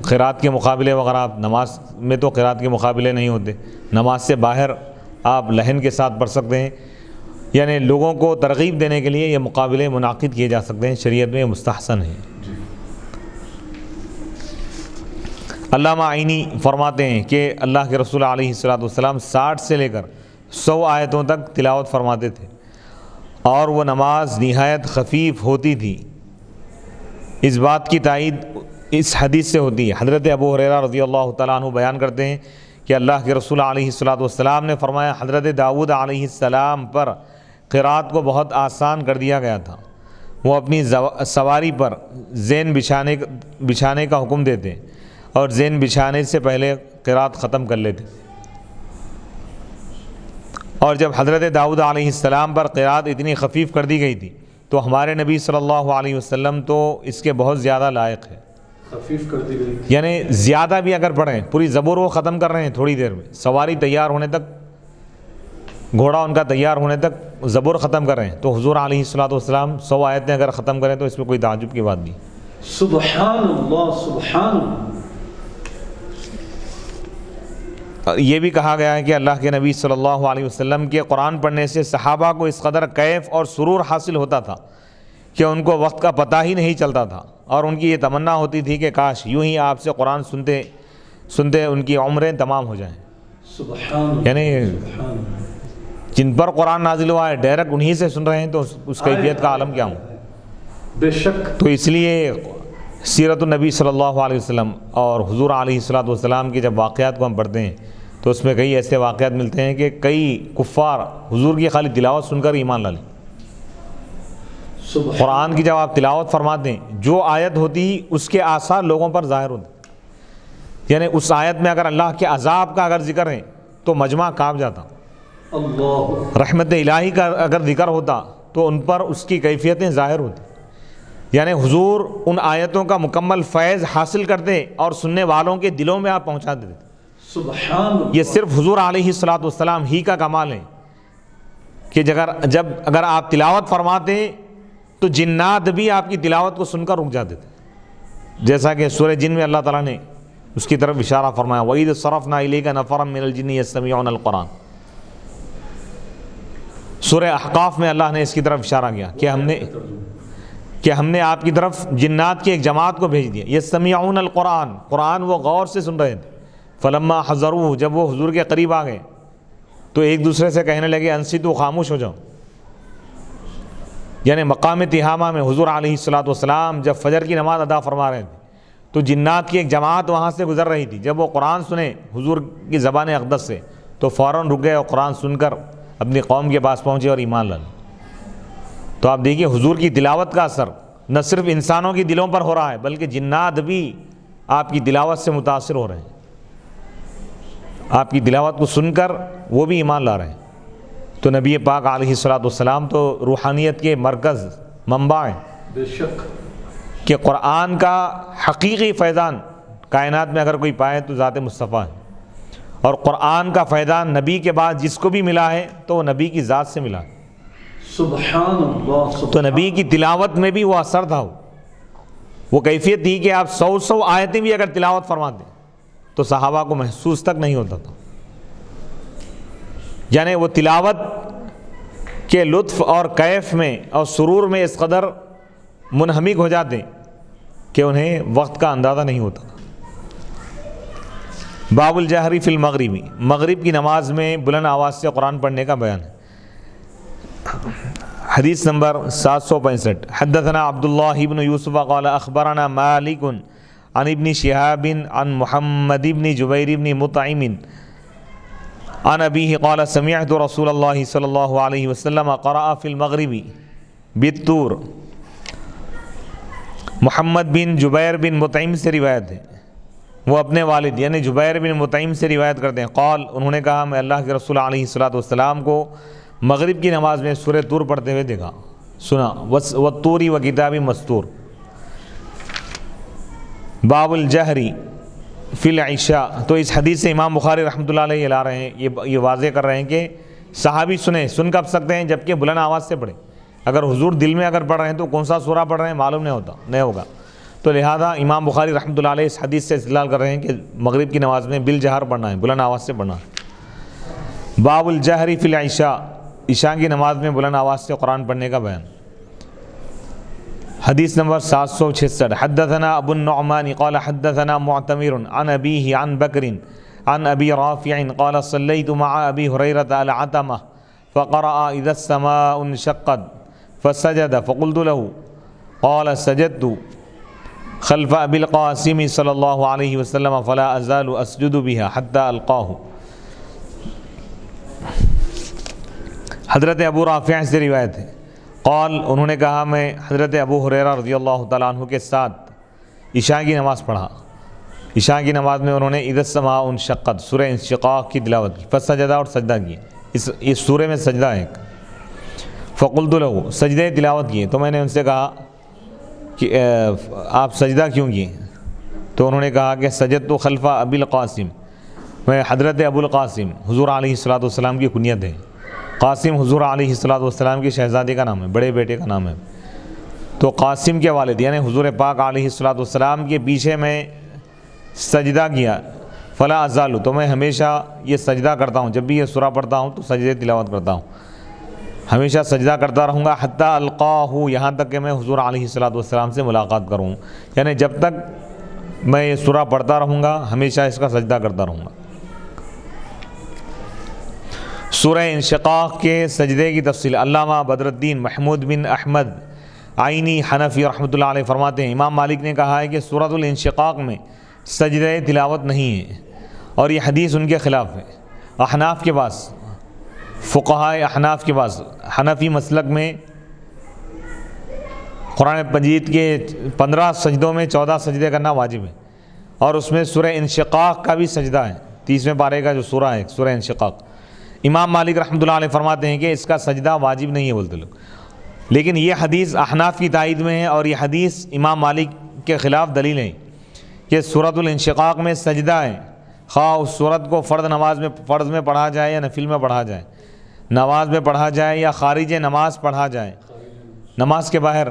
Speaker 1: قرات کے مقابلے وغیرہ، آپ نماز میں تو قرات کے مقابلے نہیں ہوتے، نماز سے باہر آپ لحن کے ساتھ پڑھ سکتے ہیں، یعنی لوگوں کو ترغیب دینے کے لیے یہ مقابلے منعقد کیے جا سکتے ہیں، شریعت میں مستحسن ہے۔ علامہ عینی فرماتے ہیں کہ اللہ کے رسول علیہ الصلوۃ والسلام 60 سے لے کر 100 آیتوں تک تلاوت فرماتے تھے اور وہ نماز نہایت خفیف ہوتی تھی۔ اس بات کی تائید اس حدیث سے ہوتی ہے۔ حضرت ابو ہریرہ رضی اللہ تعالیٰ عنہ بیان کرتے ہیں کہ اللہ کے رسول علیہ الصلوۃ والسلام نے فرمایا، حضرت داؤد علیہ السلام پر قرات کو بہت آسان کر دیا گیا تھا، وہ اپنی سواری پر زین بچھانے کا حکم دیتے اور زین بچھانے سے پہلے قرات ختم کر لیتے، اور جب حضرت داؤد علیہ السلام پر قرات اتنی خفیف کر دی گئی تھی تو ہمارے نبی صلی اللہ علیہ وسلم تو اس کے بہت زیادہ لائق ہے۔
Speaker 2: خفیف کر دی گئی،
Speaker 1: یعنی زیادہ بھی اگر پڑھیں، پوری زبور وہ ختم کر رہے ہیں تھوڑی دیر میں، سواری تیار ہونے تک، گھوڑا ان کا تیار ہونے تک زبور ختم کر رہے ہیں، تو حضور علیہ الصلوۃ والسلام 100 آیتیں اگر ختم کریں تو اس میں کوئی تعجب کی بات نہیں۔
Speaker 2: سبحان اللہ، سبحان اللہ۔
Speaker 1: یہ بھی کہا گیا ہے کہ اللہ کے نبی صلی اللہ علیہ وسلم کے قرآن پڑھنے سے صحابہ کو اس قدر کیف اور سرور حاصل ہوتا تھا کہ ان کو وقت کا پتہ ہی نہیں چلتا تھا، اور ان کی یہ تمنا ہوتی تھی کہ کاش یوں ہی آپ سے قرآن سنتے سنتے ان کی عمریں تمام ہو جائیں۔
Speaker 2: سبحان اللہ،
Speaker 1: یعنی
Speaker 2: سبحان اللہ،
Speaker 1: جن پر قرآن نازل ہوا ہے ڈائریکٹ انہی سے سن رہے ہیں تو اس کیفیت کا عالم کیا ہوں.
Speaker 2: بے شک.
Speaker 1: تو اس لیے سیرت النبی صلی اللہ علیہ وسلم اور حضور علیہ الصلوۃ والسلام کے جب واقعات کو ہم پڑھتے ہیں تو اس میں کئی ایسے واقعات ملتے ہیں کہ کئی کفار حضور کی خالی تلاوت سن کر ایمان لا لیں. قرآن کی جب آپ تلاوت فرماتے ہیں جو آیت ہوتی اس کے آثار لوگوں پر ظاہر ہوتے، یعنی اس آیت میں اگر اللہ کے عذاب کا اگر ذکر ہے تو مجمع کانپ جاتا.
Speaker 2: اللہ،
Speaker 1: رحمت الہی کا اگر ذکر ہوتا تو ان پر اس کی کیفیتیں ظاہر ہوتی. یعنی حضور ان آیتوں کا مکمل فیض حاصل کرتے اور سننے والوں کے دلوں میں آپ پہنچا دیتے.
Speaker 2: سبحان اللہ.
Speaker 1: یہ صرف حضور علیہ الصلوۃ والسلام ہی کا کمال ہے کہ اگر آپ تلاوت فرماتے ہیں تو جنات بھی آپ کی تلاوت کو سن کر رک جاتے تھے. جیسا کہ سورہ جن میں اللہ تعالیٰ نے اس کی طرف اشارہ فرمایا وَإِذْ صَرَفْنَا إِلَيْكَ نَفَرًا مِّنَ الْجِنِّ يَسْتَمِعُونَ الْقُرْآنَ. سورہ احقاف میں اللہ نے اس کی طرف اشارہ کیا کہ ہم نے آپ کی طرف جنات کی ایک جماعت کو بھیج دیا. یستمعون القرآن، قرآن وہ غور سے سن رہے تھے. فلما حضروا، جب وہ حضور کے قریب آ گئے تو ایک دوسرے سے کہنے لگے انصتوا، خاموش ہو جاؤ. یعنی مقام تہامہ میں حضور علیہ الصلوۃ والسلام جب فجر کی نماز ادا فرما رہے تھے تو جنات کی ایک جماعت وہاں سے گزر رہی تھی. جب وہ قرآن سنے حضور کی زبان اقدس سے تو فوراً رک گئے اور قرآن سن کر اپنی قوم کے پاس پہنچے اور ایمان لائے. تو آپ دیکھیے حضور کی تلاوت کا اثر نہ صرف انسانوں کی دلوں پر ہو رہا ہے بلکہ جنات بھی آپ کی تلاوت سے متاثر ہو رہے ہیں. آپ کی تلاوت کو سن کر وہ بھی ایمان لا رہے ہیں. تو نبی پاک علیہ الصلوۃ والسلام تو روحانیت کے مرکز منبع ہیں.
Speaker 2: بے شک.
Speaker 1: کہ قرآن کا حقیقی فیضان کائنات میں اگر کوئی پائے تو ذات مصطفیٰ ہے. اور قرآن کا فیضان نبی کے بعد جس کو بھی ملا ہے تو وہ نبی کی ذات سے ملا.
Speaker 2: سبحان اللہ.
Speaker 1: تو نبی کی تلاوت میں بھی وہ اثر تھا. وہ کیفیت تھی کہ آپ 100 آیتیں بھی اگر تلاوت فرماتے تو صحابہ کو محسوس تک نہیں ہوتا تھا. یعنی وہ تلاوت کے لطف اور کیف میں اور سرور میں اس قدر منہمک ہو جاتے کہ انہیں وقت کا اندازہ نہیں ہوتا. باب الجہری فی المغربی، مغرب کی نماز میں بلند آواز سے قرآن پڑھنے کا بیان ہے. حدیث نمبر 765. حدثنا عبداللہ بن یوسف قال اخبرنا مالک عن ابن شہاب عن محمد بن جبیر بن مطعم عن ابیہ قال سمعت رسول اللہ صلی اللہ علیہ وسلم قرأ فی المغرب بالطور. محمد بن جبیر بن مطعم سے روایت ہے، وہ اپنے والد یعنی جبیر بن مطعم سے روایت کرتے ہیں. قال، انہوں نے کہا میں اللہ کے رسول علیہ الصلوۃ والسلام کو مغرب کی نماز میں سورہ طور پڑھتے ہوئے دیکھا، سنا. والطور وکتاب مستور. باب الجہری فی العشاء. تو اس حدیث سے امام بخاری رحمۃ اللہ علیہ لا رہے ہیں، یہ واضح کر رہے ہیں کہ صحابی سن کب سکتے ہیں جبکہ بلند آواز سے پڑھیں. اگر حضور دل میں اگر پڑھ رہے ہیں تو کون سا سورہ پڑھ رہے ہیں معلوم نہیں ہوگا. تو لہذا امام بخاری رحمۃ اللہ علیہ اس حدیث سے استدلال کر رہے ہیں کہ مغرب کی نماز میں بالجہر پڑھنا ہے، بلند آواز سے پڑھنا ہے. باب الجہری فی العشاء، عشاء کی نماز میں بلند آواز سے قرآن پڑھنے کا بیان. حدیث نمبر 766. حدثنا ابو النعمان قال حدثنا معتمر عن ابیہ عن بکر عن ابی رافع قال صلیت مع ابی ہریرۃ العتمہ فقرأ اذا السماء انشقت فسجد فقلت له قال سجدت خلف ابی القاسم صلی اللہ علیہ وسلم فلا ازال اسجد بها حتى القاہ. حضرت ابو رافع سے روایت ہے، قال، انہوں نے کہا میں حضرت ابو ہریرہ رضی اللہ تعالیٰ عنہ کے ساتھ عشاء کی نماز پڑھا. عشاء کی نماز میں انہوں نے اذا السماء انشقت سورہ انشقاق کی تلاوت کی، فسجدہ اور سجدہ کیے. اس سورے میں سجدہ ہے. فقلت له، سجدے تلاوت کیے. تو میں نے ان سے کہا کہ آپ سجدہ کیوں کیے؟ تو انہوں نے کہا کہ سجدت خلف ابی القاسم، میں حضرت ابو القاسم حضور علیہ الصلوۃ والسلام کی کنیت ہے. قاسم حضور علیہ الصلوۃ والسلام کے شہزادے کا نام ہے، بڑے بیٹے کا نام ہے. تو قاسم کے والد یعنی حضور پاک علیہ الصلوۃ والسلام کے پیچھے میں سجدہ کیا. فلا ازال، تو میں ہمیشہ یہ سجدہ کرتا ہوں، جب بھی یہ سورہ پڑھتا ہوں تو سجدے تلاوت کرتا ہوں، ہمیشہ سجدہ کرتا رہوں گا. حتی القاہ، یہاں تک کہ میں حضور علیہ الصلوۃ والسلام سے ملاقات کروں. یعنی جب تک میں یہ سورہ پڑھتا رہوں گا ہمیشہ اس کا سجدہ کرتا رہوں گا. سورہ انشقاق کے سجدے کی تفصیل علامہ بدر الدین محمود بن احمد عینی حنفی رحمۃ اللہ علیہ فرماتے ہیں امام مالک نے کہا ہے کہ سورۃ الانشقاق میں سجدہ تلاوت نہیں ہے، اور یہ حدیث ان کے خلاف ہے۔ احناف کے پاس، فقہائے احناف کے پاس، حنفی مسلک میں قرآن مجید کے 15 سجدوں میں 14 سجدے کرنا واجب ہے، اور اس میں سورہ انشقاق کا بھی سجدہ ہے، 30ویں پارے کا جو سورہ ہے سورہ انشقاق۔ امام مالک رحمۃ اللہ علیہ فرماتے ہیں کہ اس کا سجدہ واجب نہیں ہے بولتے لوگ، لیکن یہ حدیث احناف کی تائید میں ہے، اور یہ حدیث امام مالک کے خلاف دلیل ہے کہ سورۃ الانشقاق میں سجدہ ہے، خواہ اس سورت کو فرض میں پڑھا جائے یا نفل میں پڑھا جائے، نماز میں پڑھا جائے یا خارج نماز پڑھا جائے۔ نماز کے باہر،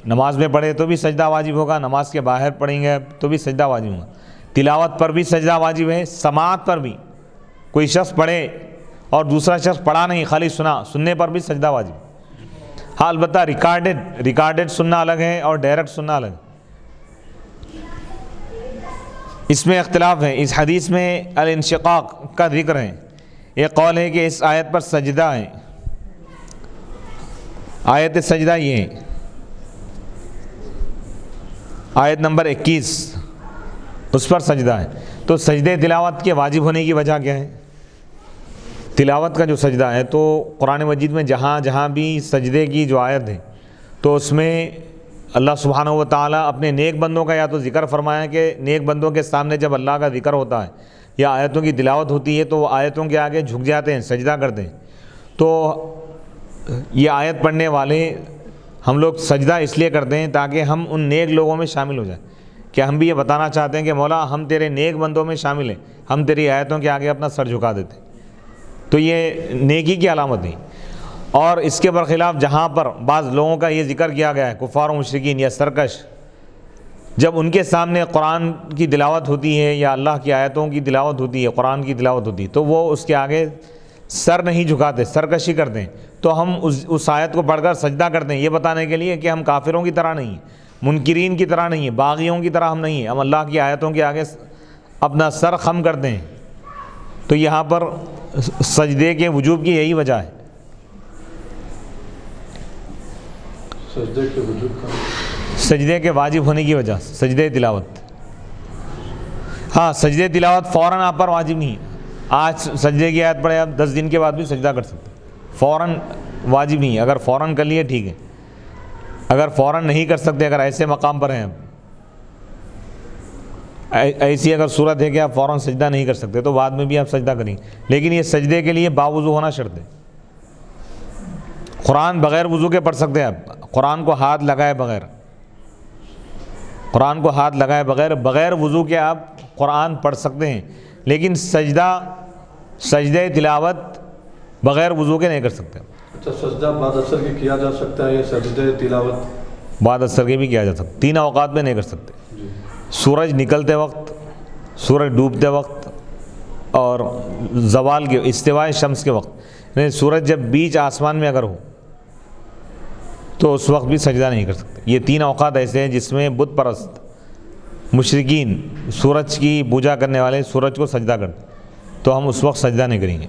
Speaker 1: نماز میں پڑھے تو بھی سجدہ واجب ہوگا، نماز کے باہر پڑھیں گے تو بھی سجدہ واجب ہوگا۔ تلاوت پر بھی سجدہ واجب ہے، سماعت پر بھی، کوئی شخص پڑھے اور دوسرا شخص پڑھا نہیں، خالی سننے پر بھی سجدہ واجب ہے۔ ہاں البتہ ریکارڈڈ سننا الگ ہے اور ڈائریکٹ سننا الگ ہے، اس میں اختلاف ہے۔ اس حدیث میں الانشقاق کا ذکر ہے، ایک قول ہے کہ اس آیت پر سجدہ ہے، آیت سجدہ یہ ہے، آیت نمبر 21 اس پر سجدہ ہے۔ تو سجدے تلاوت کے واجب ہونے کی وجہ کیا ہے؟ تلاوت کا جو سجدہ ہے تو قرآن مجید میں جہاں جہاں بھی سجدے کی جو آیت ہے تو اس میں اللہ سبحانہ و تعالیٰ اپنے نیک بندوں کا یا تو ذکر فرمایا کہ نیک بندوں کے سامنے جب اللہ کا ذکر ہوتا ہے یا آیتوں کی تلاوت ہوتی ہے تو وہ آیتوں کے آگے جھک جاتے ہیں، سجدہ کرتے ہیں۔ تو یہ آیت پڑھنے والے ہم لوگ سجدہ اس لیے کرتے ہیں تاکہ ہم ان نیک لوگوں میں شامل ہو جائیں، کہ ہم بھی یہ بتانا چاہتے ہیں کہ مولا ہم تیرے نیک بندوں میں شامل ہیں، ہم تیری آیتوں کے آگے اپنا سر جھکا دیتے ہیں۔ تو یہ نیکی کی علامت ہے۔ اور اس کے برخلاف جہاں پر بعض لوگوں کا یہ ذکر کیا گیا ہے، کفار و مشرکین یا سرکش، جب ان کے سامنے قرآن کی تلاوت ہوتی ہے یا اللہ کی آیتوں کی تلاوت ہوتی ہے، قرآن کی تلاوت ہوتی ہے، تو وہ اس کے آگے سر نہیں جھکاتے، سرکشی کرتے ہیں۔ تو ہم اس آیت کو پڑھ کر سجدہ کرتے ہیں، یہ بتانے کے لیے کہ ہم کافروں کی طرح نہیں ہیں، منکرین کی طرح نہیں ہیں، باغیوں کی طرح ہم نہیں ہیں، ہم اللہ کی آیتوں کے آگے اپنا سر خم کرتے ہیں۔ تو یہاں پر سجدے کے وجوب کی یہی وجہ ہے۔ سجدے کے واجب ہونے کی وجہ، سجدے تلاوت۔ ہاں سجدے تلاوت فوراً آپ پر واجب نہیں ہے، آج سجدے کی آیت پڑھے آپ 10 دن کے بعد بھی سجدہ کر سکتے، فوراً واجب نہیں ہے۔ اگر فوراً کر لیے ٹھیک ہے، اگر فوراً نہیں کر سکتے، اگر ایسے مقام پر ہیں آپ، ایسی اگر صورت ہے کہ آپ فوراً سجدہ نہیں کر سکتے تو بعد میں بھی آپ سجدہ کریں، لیکن یہ سجدے کے لیے باوضو ہونا شرط ہے۔ قرآن بغیر وضو کے پڑھ سکتے ہیں آپ، قرآن کو ہاتھ لگائے بغیر، قرآن کو ہاتھ لگائے بغیر وضو کے آپ قرآن پڑھ سکتے ہیں، لیکن سجدہ تلاوت بغیر وضو کے نہیں کر سکتے۔
Speaker 2: اچھا، سجدہ بعد اثر کے کیا جا سکتا ہے یا سجدہ تلاوت
Speaker 1: بعد اثر کے بھی کیا جا سکتا، 3 اوقات میں نہیں کر سکتے، سورج نکلتے وقت، سورج ڈوبتے وقت، اور زوال کے استواء شمس کے وقت، یعنی سورج جب بیچ آسمان میں اگر ہو تو اس وقت بھی سجدہ نہیں کر سکتے۔ یہ 3 اوقات ایسے ہیں جس میں بت پرست مشرکین، سورج کی پوجا کرنے والے سورج کو سجدہ کرتے، تو ہم اس وقت سجدہ نہیں کریں گے،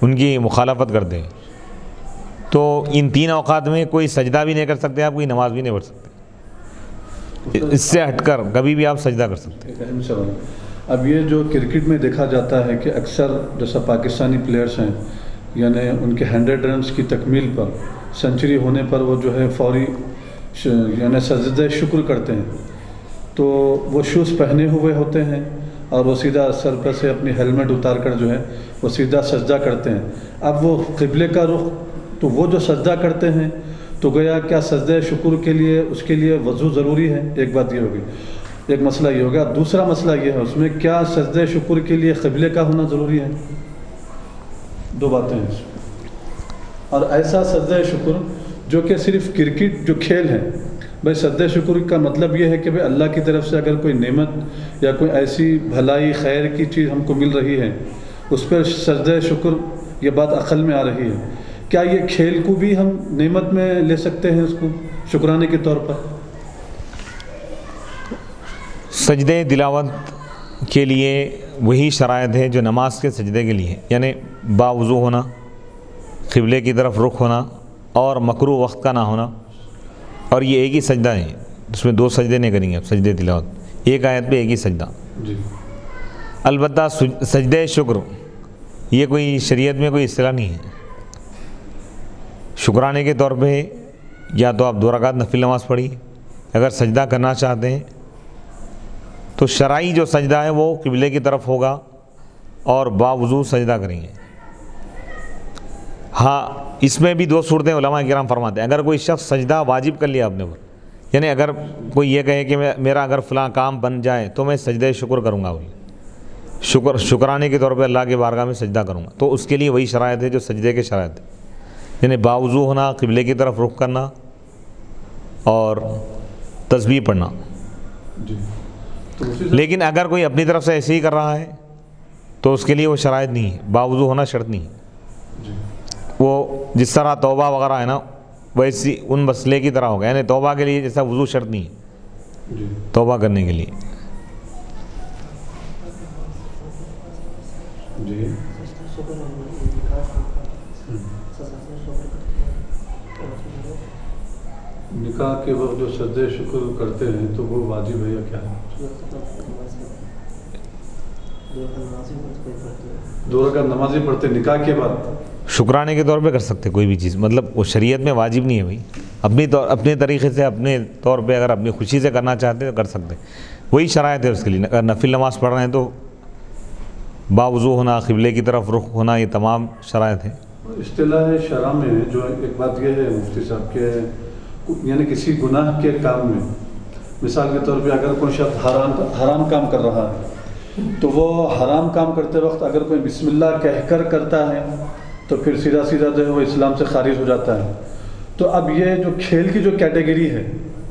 Speaker 1: ان کی مخالفت کرتے ہیں۔ تو ان 3 اوقات میں کوئی سجدہ بھی نہیں کر سکتے آپ، کوئی نماز بھی نہیں پڑھ سکتے، اس سے ہٹ کر کبھی بھی آپ سجدہ کر سکتے ہیں۔
Speaker 2: ایک اہم سوال، اب یہ جو کرکٹ میں دیکھا جاتا ہے کہ اکثر جیسا پاکستانی پلیئرز ہیں، یعنی ان کے 100 رنز کی تکمیل پر، سنچری ہونے پر وہ جو ہے فوری یعنی سجدہ شکر کرتے ہیں، تو وہ شوز پہنے ہوئے ہوتے ہیں اور وہ سیدھا سر پر سے اپنی ہیلمٹ اتار کر جو ہے وہ سیدھا سجدہ کرتے ہیں۔ اب وہ قبلے کا رخ، تو وہ جو سجدہ کرتے ہیں تو گویا کیا سجدہ شکر کے لیے اس کے لیے وضو ضروری ہے؟ ایک بات یہ ہوگی، ایک مسئلہ یہ ہوگا۔ دوسرا مسئلہ یہ ہے اس میں کیا سجدہ شکر کے لیے قبلے کا ہونا ضروری ہے؟ 2 باتیں ہیں اس میں۔ اور ایسا سجدہ شکر جو کہ صرف کرکٹ جو کھیل ہے، بھائی سجدہ شکر کا مطلب یہ ہے کہ بھائی اللہ کی طرف سے اگر کوئی نعمت یا کوئی ایسی بھلائی خیر کی چیز ہم کو مل رہی ہے، اس پر سجدہ شکر، یہ بات عقل میں آ رہی ہے۔ کیا یہ کھیل کو بھی ہم نعمت میں لے سکتے ہیں، اس کو شکرانے کے طور پر؟
Speaker 1: سجدہ تلاوت کے لیے وہی شرائط ہے جو نماز کے سجدے کے لیے ہے، یعنی باوضو ہونا، قبلے کی طرف رخ ہونا اور مکروہ وقت کا نہ ہونا، اور یہ ایک ہی سجدہ ہے، اس میں 2 سجدے نہیں کریں گے، سجدے تلاوت ایک آیت پہ ایک ہی سجدہ۔
Speaker 2: جی
Speaker 1: البتہ سجدے شکر یہ کوئی شریعت میں کوئی اصطلاح نہیں ہے، شکرانے کے طور پہ یا تو آپ 2 رکعت نفل نماز پڑھی، اگر سجدہ کرنا چاہتے ہیں تو شرعی جو سجدہ ہے وہ قبلے کی طرف ہوگا اور باوضو سجدہ کریں گے۔ ہاں اس میں بھی 2 صورتیں علماء کرام فرماتے ہیں، اگر کوئی شخص سجدہ واجب کر لیا اپنے اوپر، یعنی اگر کوئی یہ کہے کہ میرا اگر فلاں کام بن جائے تو میں سجدہ شکر کروں گا، شکرانے کے طور پہ اللہ کے بارگاہ میں سجدہ کروں گا، تو اس کے لیے وہی شرائط ہے جو سجدے کے شرائط ہے، یعنی باوضو ہونا، قبلے کی طرف رخ کرنا اور تسبیح پڑھنا۔
Speaker 2: جی تو
Speaker 1: لیکن اگر کوئی اپنی طرف سے ایسے ہی کر رہا ہے تو اس کے لیے وہ شرائط نہیں ہے، باوضو ہونا شرط نہیں ہے،
Speaker 2: جی
Speaker 1: وہ جس طرح توبہ وغیرہ ہے نا ویسی ان مسئلے کی طرح ہوگا، یعنی توبہ کے لیے جیسا وضو شرط نہیں ہے
Speaker 2: جی
Speaker 1: توبہ کرنے کے لیے۔
Speaker 2: جی نکاح کے وقت جو سجدہ شکر کرتے ہیں تو وہ واجب ہے یا کیا ہے؟ 2 رکعت نمازی پڑھتے نکاح کے بعد
Speaker 1: شکرانے کے طور پہ کر سکتے کوئی بھی چیز، مطلب وہ شریعت میں واجب نہیں ہے بھائی، اپنے طریقے سے اپنے طور پہ اگر اپنی خوشی سے کرنا چاہتے ہیں تو کر سکتے، وہی شرائط ہے اس کے لیے۔ اگر نفل نماز پڑھ رہے ہیں تو باوضو ہونا، قبلے کی طرف رخ ہونا، یہ تمام شرائط ہیں۔
Speaker 2: اصطلاح شرع میں جو ایک بات یہ ہے مفتی صاحب کہ یعنی کسی گناہ کے کام میں، مثال کے طور پہ اگر کوئی شخص حرام کام کر رہا ہے تو وہ حرام کام کرتے وقت اگر کوئی بسم اللہ کہہ کر کرتا ہے تو پھر سیدھا جو ہے وہ اسلام سے خارج ہو جاتا ہے۔ تو اب یہ جو کھیل کی جو کیٹیگری ہے،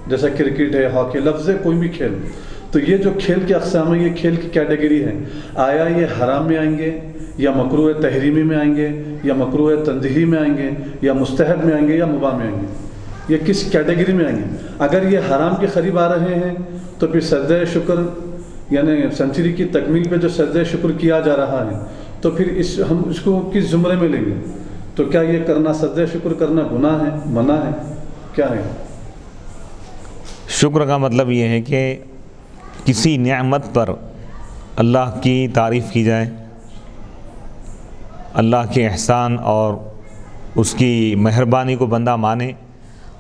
Speaker 2: جیسا کرکٹ ہے، ہاکی، لفظ ہے کوئی بھی کھیل، تو یہ جو کھیل کے اقسام ہیں، یہ کھیل کی کیٹیگری ہے، آیا یہ حرام میں آئیں گے یا مکروہ تحریمی میں آئیں گے یا مکروہ تنزیہی میں آئیں گے یا مستحب میں آئیں گے یا مباح میں آئیں گے؟ یہ کس کیٹیگری میں آئیں گے؟ اگر یہ حرام کے قریب آ رہے ہیں تو پھر سجدہ شکر یعنی سنچری کی تکمیل پہ جو سجدہ شکر کیا جا رہا ہے تو پھر ہم اس کو کس زمرے میں لیں گے؟ تو کیا یہ کرنا، سجدہ شکر کرنا گناہ ہے، منع ہے، کیا ہے؟
Speaker 1: شکر کا مطلب یہ ہے کہ کسی نعمت پر اللہ کی تعریف کی جائے، اللہ کے احسان اور اس کی مہربانی کو بندہ مانے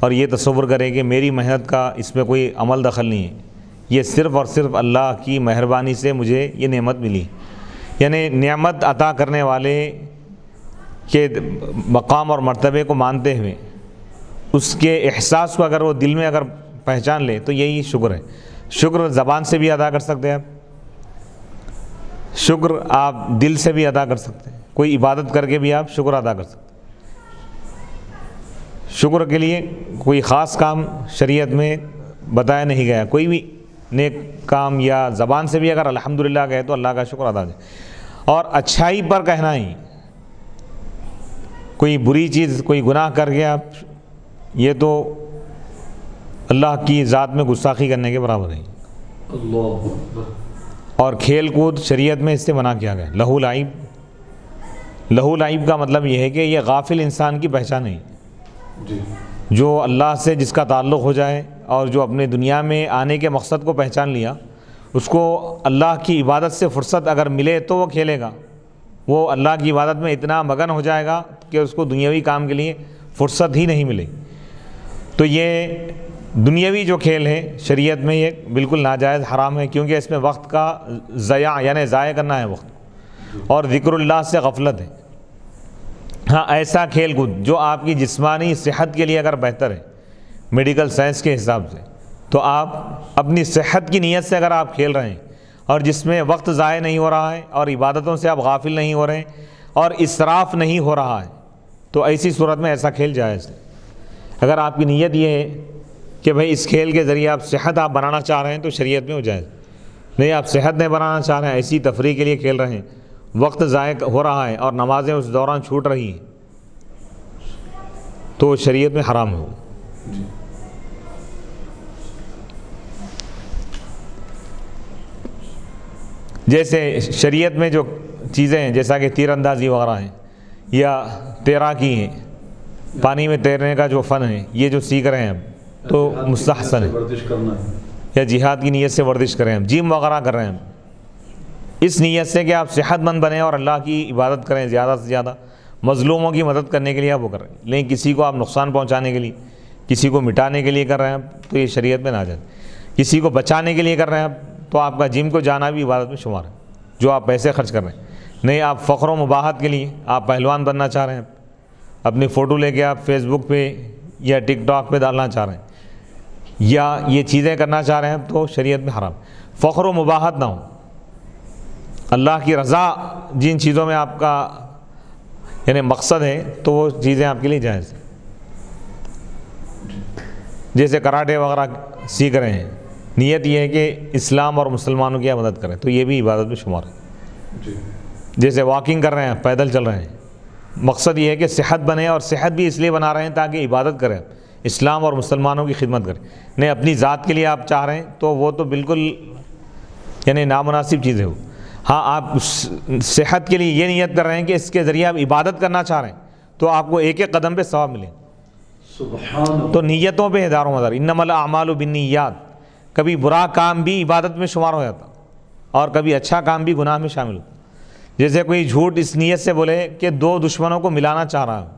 Speaker 1: اور یہ تصور کرے کہ میری محنت کا اس میں کوئی عمل دخل نہیں ہے، یہ صرف اور صرف اللہ کی مہربانی سے مجھے یہ نعمت ملی، یعنی نعمت عطا کرنے والے کے مقام اور مرتبے کو مانتے ہوئے اس کے احساس کو اگر وہ دل میں اگر پہچان لے تو یہی شکر ہے۔ شکر زبان سے بھی ادا کر سکتے ہیں آپ، شکر آپ دل سے بھی ادا کر سکتے ہیں، کوئی عبادت کر کے بھی آپ شکر ادا کر سکتے ہیں۔ شکر کے لیے کوئی خاص کام شریعت میں بتایا نہیں گیا، کوئی بھی نیک کام یا زبان سے بھی اگر الحمدللہ کہے تو اللہ کا شکر ادا جائے، اور اچھائی پر کہنا ہی، کوئی بری چیز کوئی گناہ کر کے آپ یہ تو اللہ کی ذات میں گستاخی کرنے کے برابر ہے۔
Speaker 2: اللہ اکبر۔
Speaker 1: اور کھیل کود شریعت میں اس سے منع کیا گیا، لہو لعب۔ لہو لعب کا مطلب یہ ہے کہ یہ غافل انسان کی پہچان ہے،
Speaker 2: جی
Speaker 1: جو اللہ سے جس کا تعلق ہو جائے اور جو اپنے دنیا میں آنے کے مقصد کو پہچان لیا، اس کو اللہ کی عبادت سے فرصت اگر ملے تو وہ کھیلے گا، وہ اللہ کی عبادت میں اتنا مگن ہو جائے گا کہ اس کو دنیاوی کام کے لیے فرصت ہی نہیں ملے۔ تو یہ دنیاوی جو کھیل ہے شریعت میں یہ بالکل ناجائز حرام ہے، کیونکہ اس میں وقت کا ضیاع یعنی ضائع کرنا ہے وقت، اور ذکر اللہ سے غفلت ہے۔ ہاں ایسا کھیل کود جو آپ کی جسمانی صحت کے لیے اگر بہتر ہے میڈیکل سائنس کے حساب سے، تو آپ اپنی صحت کی نیت سے اگر آپ کھیل رہے ہیں اور جس میں وقت ضائع نہیں ہو رہا ہے اور عبادتوں سے آپ غافل نہیں ہو رہے ہیں اور اسراف نہیں ہو رہا ہے، تو ایسی صورت میں ایسا کھیل جائز ہے۔ اگر آپ کی نیت یہ ہے کہ بھئی اس کھیل کے ذریعے آپ صحت آپ بنانا چاہ رہے ہیں تو شریعت میں ہو جائز، نہیں آپ صحت نہیں بنانا چاہ رہے ہیں، ایسی تفریح کے لیے کھیل رہے ہیں، وقت ضائع ہو رہا ہے اور نمازیں اس دوران چھوٹ رہی ہیں، تو شریعت میں حرام ہے۔
Speaker 2: جی
Speaker 1: جیسے شریعت میں جو چیزیں ہیں جیسا کہ تیر اندازی وغیرہ ہیں یا تیراکی ہیں، پانی میں تیرنے کا جو فن ہے، یہ جو سیکھ رہے ہیں ہم تو مستحسن ہے،
Speaker 2: ورزش کرنا ہے،
Speaker 1: یا جہاد کی نیت سے ورزش کریں ہم، جم وغیرہ کر رہے ہیں ہم، اس نیت سے کہ آپ صحت مند بنیں اور اللہ کی عبادت کریں زیادہ سے زیادہ، مظلوموں کی مدد کرنے کے لیے آپ وہ کر رہے ہیں، لیکن کسی کو آپ نقصان پہنچانے کے لیے، کسی کو مٹانے کے لیے کر رہے ہیں تو یہ شریعت میں ناجائز، کسی کو بچانے کے لیے کر رہے ہیں تو آپ کا جم کو جانا بھی عبادت میں شمار ہے، جو آپ پیسے خرچ کر رہے ہیں، نہیں آپ فخر و مباحت کے لیے آپ پہلوان بننا چاہ رہے ہیں، اپنی فوٹو لے کے آپ فیس بک پہ یا ٹک ٹاک پہ ڈالنا چاہ رہے ہیں یا یہ چیزیں کرنا چاہ رہے ہیں تو شریعت میں حرام، فخر و مباحت نہ ہو، اللہ کی رضا جن چیزوں میں آپ کا یعنی مقصد ہے تو وہ چیزیں آپ کے لیے جائز ہیں، جیسے کراٹے وغیرہ سیکھ رہے ہیں، نیت یہ ہے کہ اسلام اور مسلمانوں کی مدد کریں تو یہ بھی عبادت میں شمار ہے، جیسے واکنگ کر رہے ہیں، پیدل چل رہے ہیں، مقصد یہ ہے کہ صحت بنے، اور صحت بھی اس لیے بنا رہے ہیں تاکہ عبادت کریں، اسلام اور مسلمانوں کی خدمت کریں، نہیں اپنی ذات کے لیے آپ چاہ رہے ہیں تو وہ تو بالکل یعنی نامناسب چیز ہے وہ، ہاں آپ صحت کے لیے یہ نیت کر رہے ہیں کہ اس کے ذریعے آپ عبادت کرنا چاہ رہے ہیں تو آپ کو ایک ایک قدم پہ ثواب ملے،
Speaker 2: سبحان اللہ۔
Speaker 1: تو نیتوں پہ دار و مدار، انما الاعمال بالنیات، کبھی برا کام بھی عبادت میں شمار ہو جاتا اور کبھی اچھا کام بھی گناہ میں شامل ہوتا، جیسے کوئی جھوٹ اس نیت سے بولے کہ دو دشمنوں کو ملانا چاہ رہا ہے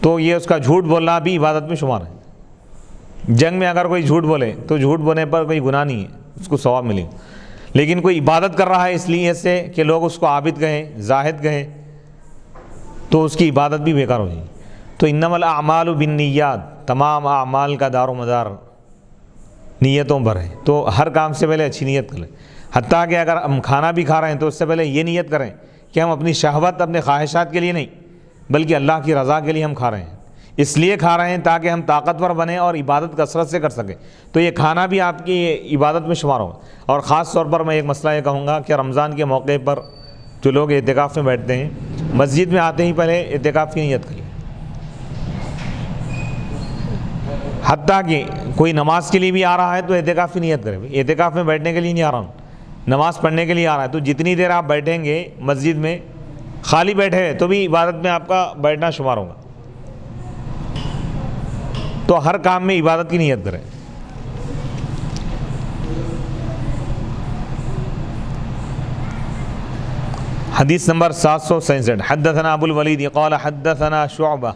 Speaker 1: تو یہ اس کا جھوٹ بولنا بھی عبادت میں شمار ہے، جنگ میں اگر کوئی جھوٹ بولے تو جھوٹ بولنے پر کوئی گناہ نہیں ہے، اس کو ثواب ملے گا، لیکن کوئی عبادت کر رہا ہے اس لیے سے کہ لوگ اس کو عابد کہیں، زاہد کہیں تو اس کی عبادت بھی بیکار ہو جائے گی، تو انما الاعمال بالنیات، تمام اعمال کا دار و مدار نیتوں پر ہے، تو ہر کام سے پہلے اچھی نیت کریں، حتیٰ کہ اگر ہم کھانا بھی کھا رہے ہیں تو اس سے پہلے یہ نیت کریں کہ ہم اپنی شہوت، اپنے خواہشات کے لیے نہیں بلکہ اللہ کی رضا کے لیے ہم کھا رہے ہیں، اس لیے کھا رہے ہیں تاکہ ہم طاقتور بنیں اور عبادت کثرت سے کر سکیں، تو یہ کھانا بھی آپ کی عبادت میں شمار ہوگا، اور خاص طور پر میں ایک مسئلہ یہ کہوں گا کہ رمضان کے موقع پر جو لوگ اعتکاف میں بیٹھتے ہیں، مسجد میں آتے ہی پہلے اعتکاف کی نیت کریں، حتیٰ کہ کوئی نماز کے لیے بھی آ رہا ہے تو اعتکاف کی نیت کرے، اعتکاف میں بیٹھنے کے لیے نہیں آ رہا ہوں، نماز پڑھنے کے لیے آ رہا ہے تو جتنی دیر آپ بیٹھیں گے مسجد میں، خالی بیٹھے ہیں تو بھی عبادت میں آپ کا بیٹھنا شمار ہوگا، تو ہر کام میں عبادت کی نیت کریں۔ حدیث نمبر 767، حدثنا ابو الولید قال حدثنا شعبہ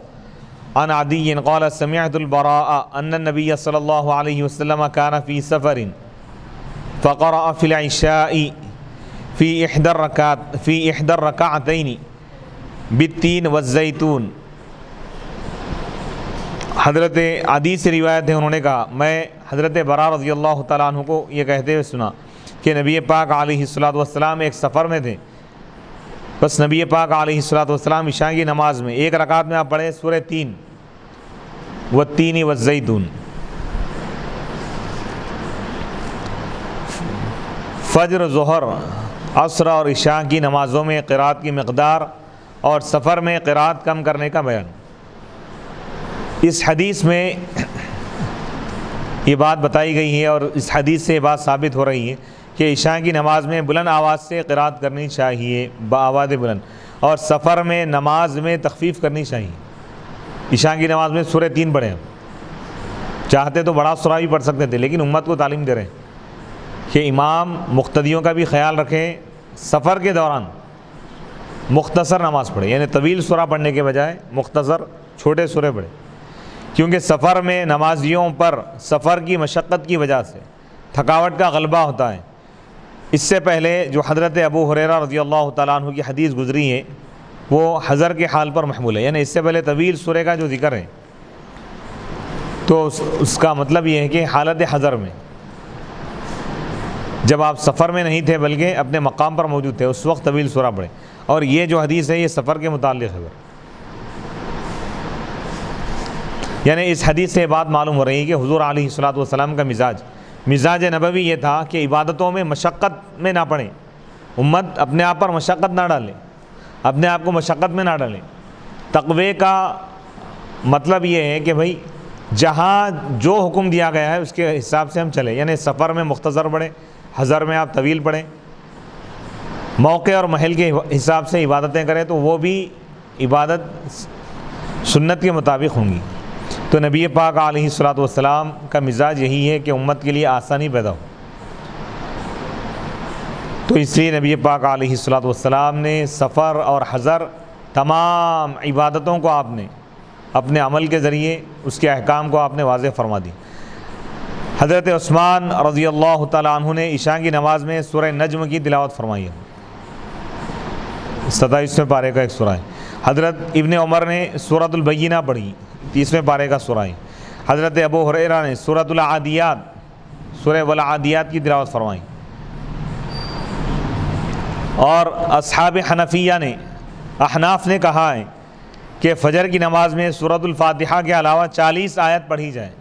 Speaker 1: عن عدی قال سمعت البراء ان النبی صلی اللہ علیہ وسلم كان في سفر فقرأ في العشاء في إحدى الركعتين بالتين والزيتون۔ حضرت عدی سے روایت ہے، انہوں نے کہا میں حضرت براء رضی اللہ تعالیٰ عنہ کو یہ کہتے ہوئے سنا کہ نبی پاک علیہ الصلوۃ ایک سفر میں تھے، بس نبی پاک علیہ الصلوۃ عشاء کی نماز میں ایک رکعت میں آپ پڑھے سورہ 3 والتین والزیتون، فجر، ظہر، عصر اور عشاء کی نمازوں میں قرات کی مقدار اور سفر میں قرات کم کرنے کا بیان۔ اس حدیث میں یہ بات بتائی گئی ہے اور اس حدیث سے یہ بات ثابت ہو رہی ہے کہ عشاء کی نماز میں بلند آواز سے قرات کرنی چاہیے بآواز بلند، اور سفر میں نماز میں تخفیف کرنی چاہیے۔ عشاء کی نماز میں سورہ 3 پڑھیں، چاہتے تو بڑا سورہ بھی پڑھ سکتے تھے لیکن امت کو تعلیم دے رہے ہیں کہ امام مقتدیوں کا بھی خیال رکھیں، سفر کے دوران مختصر نماز پڑھے، یعنی طویل سورہ پڑھنے کے بجائے مختصر چھوٹے سورے پڑھے، کیونکہ سفر میں نمازیوں پر سفر کی مشقت کی وجہ سے تھکاوٹ کا غلبہ ہوتا ہے۔ اس سے پہلے جو حضرت ابو ہریرہ رضی اللہ تعالیٰ عنہ کی حدیث گزری ہے وہ حضر کے حال پر محمول ہے، یعنی اس سے پہلے طویل سورے کا جو ذکر ہے تو اس کا مطلب یہ ہے کہ حالت حضر میں جب آپ سفر میں نہیں تھے بلکہ اپنے مقام پر موجود تھے اس وقت طویل سورہ پڑھیں، اور یہ جو حدیث ہے یہ سفر کے متعلق ہے، یعنی اس حدیث سے یہ بات معلوم ہو رہی ہے کہ حضور علیہ الصلوۃ والسلام کا مزاج نبوی یہ تھا کہ عبادتوں میں مشقت میں نہ پڑیں، امت اپنے آپ پر مشقت نہ ڈالے، اپنے آپ کو مشقت میں نہ ڈالیں۔ تقوی کا مطلب یہ ہے کہ بھائی جہاں جو حکم دیا گیا ہے اس کے حساب سے ہم چلیں، یعنی سفر میں مختصر پڑھیں، حضر میں آپ طویل پڑھیں، موقع اور محل کے حساب سے عبادتیں کریں تو وہ بھی عبادت سنت کے مطابق ہوں گی۔ تو نبی پاک علیہ الصلوۃ والسلام کا مزاج یہی ہے کہ امت کے لیے آسانی پیدا ہو، تو اس لیے نبی پاک علیہ الصلوۃ والسلام نے سفر اور حضر تمام عبادتوں کو آپ نے اپنے عمل کے ذریعے اس کے احکام کو آپ نے واضح فرما دی۔ حضرت عثمان رضی اللہ تعالیٰ عنہ نے عشاء کی نماز میں سورہ نجم کی تلاوت فرمائی ہے، 27ویں پارے کا ایک سورہ ہے۔ حضرت ابن عمر نے سورۃ البینہ پڑھی، 30ویں پارے کا سورہ ہے۔ حضرت ابو ہریرہ نے سورۃ العادیات، سورہ والعادیات کی تلاوت فرمائی، اور اصحاب حنفیہ نے، احناف نے کہا ہے کہ فجر کی نماز میں سورۃ الفاتحہ کے علاوہ 40 آیت پڑھی جائے۔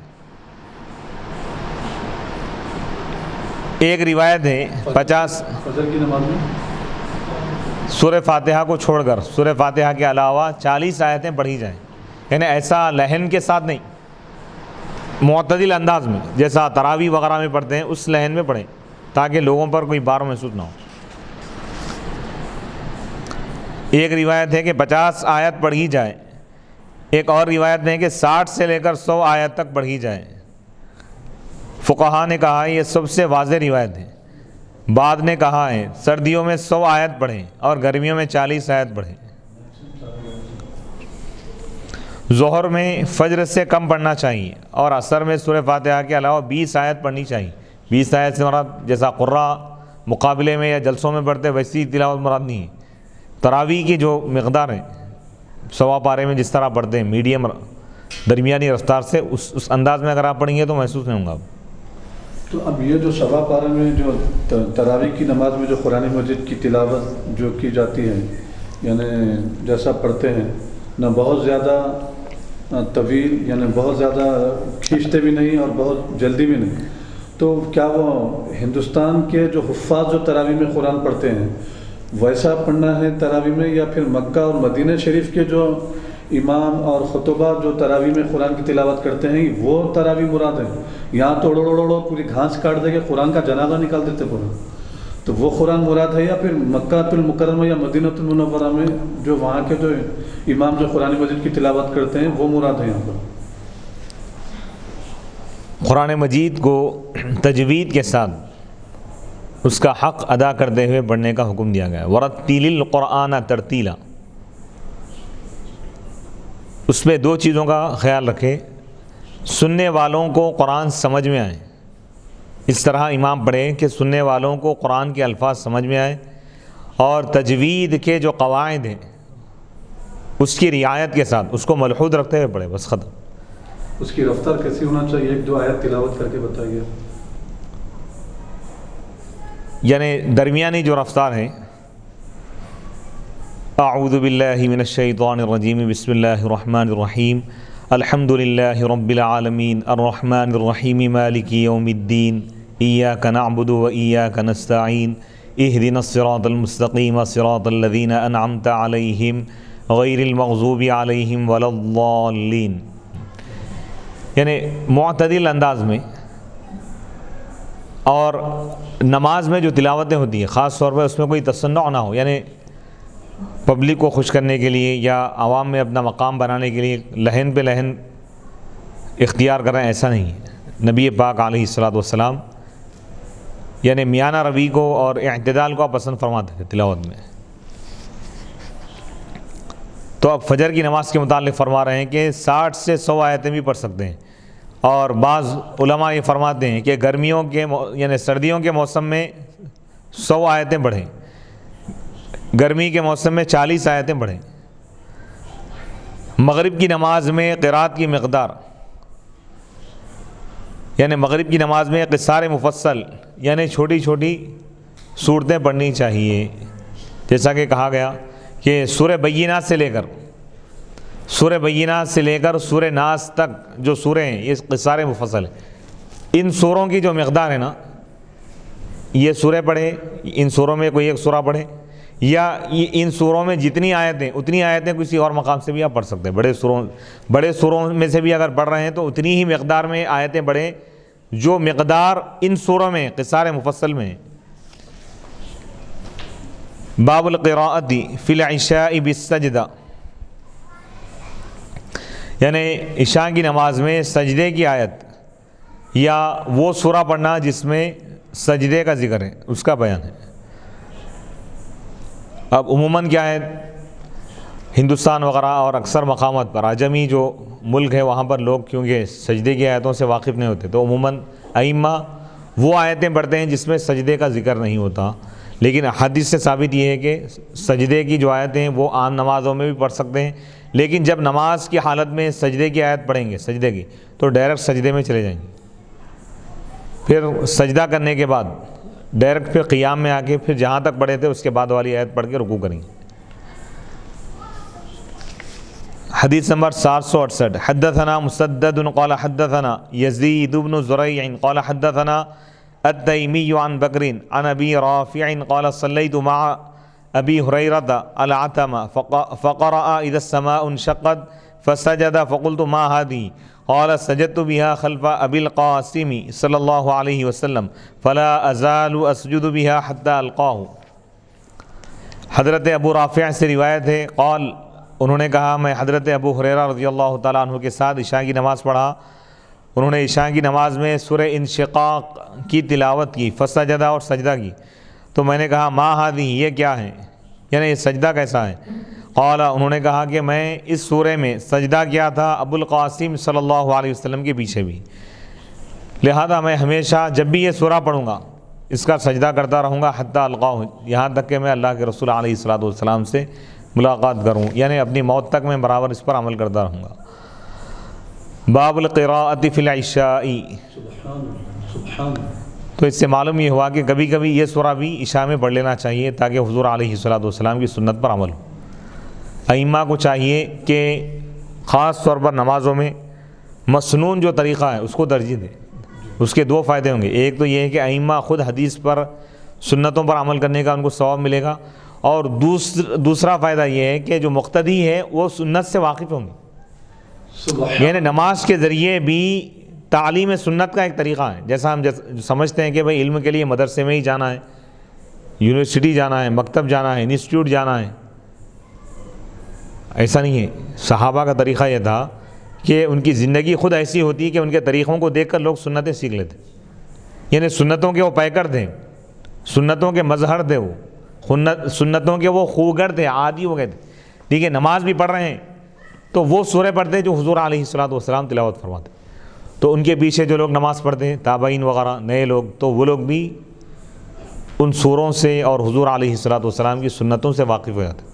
Speaker 1: ایک روایت ہے 50
Speaker 2: فجر کی نماز میں
Speaker 1: سورہ فاتحہ کو چھوڑ کر سورہ فاتحہ کے علاوہ 40 آیتیں پڑھی جائیں، یعنی ایسا لحن کے ساتھ نہیں، معتدل انداز میں، جیسا تراویح وغیرہ میں پڑھتے ہیں اس لحن میں پڑھیں تاکہ لوگوں پر کوئی بار محسوس نہ ہو۔ ایک روایت ہے کہ 50 آیت پڑھی جائے، ایک اور روایت ہے کہ 60 سے لے کر 100 آیت تک پڑھی جائے۔ فقہاء نے کہا یہ سب سے واضح روایت ہے۔ بعد نے کہا ہے سردیوں میں 100 آیت پڑھیں اور گرمیوں میں 40 آیت پڑھیں۔ ظہر میں فجر سے کم پڑھنا چاہیے اور عصر میں سورہ فاتحہ کے علاوہ 20 آیت پڑھنی چاہیے۔ 20 آیت سے مراد جیسا قرہ مقابلے میں یا جلسوں میں پڑھتے ویسی تلاوت مراد نہیں ہے۔ تراویح کی جو مقدار ہے 100 پارے میں جس طرح پڑھتے ہیں میڈیم درمیانی رفتار سے اس انداز میں اگر آپ پڑھیں گے تو محسوس نہیں ہوں گا۔
Speaker 2: تو اب یہ جو 100 پارے میں جو تراویح کی نماز میں جو قرآن مجید کی تلاوت جو کی جاتی ہے، یعنی جیسا پڑھتے ہیں، نہ بہت زیادہ طویل، یعنی بہت زیادہ کھینچتے بھی نہیں اور بہت جلدی بھی نہیں، تو کیا وہ ہندوستان کے جو حفاظ جو تراویح میں قرآن پڑھتے ہیں ویسا پڑھنا ہے تراویح میں، یا پھر مکہ اور مدینہ شریف کے جو امام اور خطبہ جو تراویح میں قرآن کی تلاوت کرتے ہیں وہ تراویح مراد ہے؟ یہاں تو اڑو پوری گھاس کاٹ دے کے قرآن کا جنازہ نکال دیتے پورا، تو وہ قرآن مراد ہے، یا پھر مکہ المکرمہ یا مدینہ المنورہ میں جو وہاں کے جو امام جو قرآن مجید کی تلاوت کرتے ہیں وہ مراد ہے یہاں پر؟
Speaker 1: قرآن مجید کو تجوید کے ساتھ اس کا حق ادا کرتے ہوئے پڑھنے کا حکم دیا گیا ہے۔ ورتل القرآن ترتیلا، اس میں 2 چیزوں کا خیال رکھے، سننے والوں کو قرآن سمجھ میں آئے، اس طرح امام پڑھے کہ سننے والوں کو قرآن کے الفاظ سمجھ میں آئے، اور تجوید کے جو قواعد ہیں اس کی رعایت کے ساتھ اس کو ملحوظ رکھتے ہوئے پڑھے، بس ختم۔
Speaker 2: اس کی رفتار کیسی ہونا چاہیے؟ 1-2 آیت تلاوت کر کے بتائیے۔
Speaker 1: یعنی درمیانی جو رفتار ہے، اعوذ باللہ من الشیطان الرجیم، بسم اللہ الرحمن الرحیم، الحمد للہ رب العالمین، الرحمن الرحیم، مالک یوم الدین، ایاک نعبد و ایاک نستعین، اہدنا الصراط المستقیم، صراط الذین انعمت علیہم غیر المغضوب علیہم ولا الضالین، یعنی معتدل انداز میں۔ اور نماز میں جو تلاوتیں ہوتی ہیں خاص طور پر اس میں کوئی تصنع نہ ہو، یعنی پبلک کو خوش کرنے کے لیے یا عوام میں اپنا مقام بنانے کے لیے لحن پہ لحن اختیار کریں، ایسا نہیں ہے۔ نبی پاک علیہ الصلوۃ والسلام یعنی میانہ روی کو اور اعتدال کو آپ پسند فرماتے تھے تلاوت میں۔ تو اب فجر کی نماز کے متعلق فرما رہے ہیں کہ 60 سے 100 آیتیں بھی پڑھ سکتے ہیں، اور بعض علماء یہ فرماتے ہیں کہ گرمیوں کے یعنی سردیوں کے موسم میں 100 آیتیں پڑھیں، گرمی کے موسم میں 40 آیتیں پڑھیں۔ مغرب کی نماز میں قرات کی مقدار، یعنی مغرب کی نماز میں قصار مفصل یعنی چھوٹی چھوٹی صورتیں پڑھنی چاہیے، جیسا کہ کہا گیا کہ سورہ بینہ سے لے کر سورہ ناس تک جو سوریں ہیں یہ قصار مفصل ہے۔ ان سوروں کی جو مقدار ہے نا، یہ سورہ پڑھے، ان سوروں میں کوئی ایک سورہ پڑھے، یا ان سوروں میں جتنی آیتیں اتنی آیتیں کسی اور مقام سے بھی آپ پڑھ سکتے ہیں۔ بڑے سوروں میں سے بھی اگر پڑھ رہے ہیں تو اتنی ہی مقدار میں آیتیں پڑھیں جو مقدار ان سوروں میں قصار مفصل میں. باب القراءۃ فی العشاء بالسجدہ، یعنی عشاء کی نماز میں سجدے کی آیت یا وہ سورہ پڑھنا جس میں سجدے کا ذکر ہے، اس کا بیان ہے. اب عموماً کیا ہے، ہندوستان وغیرہ اور اکثر مقامات پر عجمی جو ملک ہے وہاں پر لوگ کیونکہ سجدے کی آیتوں سے واقف نہیں ہوتے، تو عموماً ائمہ وہ آیتیں پڑھتے ہیں جس میں سجدے کا ذکر نہیں ہوتا. لیکن حدیث سے ثابت یہ ہے کہ سجدے کی جو آیتیں ہیں وہ عام نمازوں میں بھی پڑھ سکتے ہیں، لیکن جب نماز کی حالت میں سجدے کی آیت پڑھیں گے سجدے کی تو ڈائریکٹ سجدے میں چلے جائیں گے. پھر سجدہ کرنے کے بعد ڈائریکٹ پھر قیام میں آ کے پھر جہاں تک پڑھے تھے اس کے بعد والی آیت پڑھ کے رکوع کریں گے. حدیث نمبر 768. حدثنا مسدد قال حدثنا یزید بن زریع قال حدثنا التیمی عن بکر عن ابی رافع قال صلیت مع ابی ہریرۃ العتمہ فقرأ اذا السماء انشقت فسجد فقلت ما هذه قال سجدت بها خلف ابی القاسم صلی اللہ علیہ وسلم فلا ازال اسجد بها حتى القاه. حضرت ابو رافع سے روایت ہے، قال انہوں نے کہا میں حضرت ابو ہریرہ رضی اللہ تعالیٰ عنہ کے ساتھ عشاء کی نماز پڑھا. انہوں نے عشاء کی نماز میں سورہ انشقاق کی تلاوت کی، فسجدہ اور سجدہ کی. تو میں نے کہا ما ہذہ، یہ کیا ہے، یعنی یہ سجدہ کیسا ہے. قال انہوں نے کہا کہ میں اس سورے میں سجدہ کیا تھا ابو القاسم صلی اللہ علیہ وسلم کے پیچھے بھی، لہذا میں ہمیشہ جب بھی یہ سورہ پڑھوں گا اس کا سجدہ کرتا رہوں گا حتی القاہ، یہاں تک کہ میں اللہ کے رسول علیہ الصلوۃ والسلام سے ملاقات کروں، یعنی اپنی موت تک میں برابر اس پر عمل کرتا رہوں گا. باب القراءۃ فی العشاء. تو اس سے معلوم یہ ہوا کہ کبھی کبھی یہ سورہ بھی عشاء میں پڑھ لینا چاہیے تاکہ حضور علیہ الصلوۃ والسلام کی سنت پر عمل ہو. ائمہ کو چاہیے کہ خاص طور پر نمازوں میں مسنون جو طریقہ ہے اس کو ترجیح دے. اس کے دو فائدے ہوں گے، ایک تو یہ ہے کہ ائمہ خود حدیث پر سنتوں پر عمل کرنے کا ان کو ثواب ملے گا، اور دوسرا فائدہ یہ ہے کہ جو مقتدی ہے وہ سنت سے واقف ہوں گے. یعنی نماز کے ذریعے بھی تعلیم سنت کا ایک طریقہ ہے. جیسا ہم سمجھتے ہیں کہ بھئی علم کے لیے مدرسے میں ہی جانا ہے، یونیورسٹی جانا ہے، مکتب جانا ہے، انسٹیٹیوٹ جانا ہے، ایسا نہیں ہے. صحابہ کا طریقہ یہ تھا کہ ان کی زندگی خود ایسی ہوتی کہ ان کے طریقوں کو دیکھ کر لوگ سنتیں سیکھ لیتے. یعنی سنتوں کے وہ پیکر تھے، سنتوں کے مظہر تھے، وہ سنتوں کے وہ خوگر تھے، عادی ہو گئے تھے. ٹھیک ہے، نماز بھی پڑھ رہے ہیں تو وہ سورے پڑھتے جو حضور علیہ الصلوۃ والسلام تلاوت فرماتے. تو ان کے پیچھے جو لوگ نماز پڑھتے ہیں، تابعین وغیرہ نئے لوگ، تو وہ لوگ بھی ان سوروں سے اور حضور علیہ الصلوۃ والسلام کی سنتوں سے واقف ہو جاتے.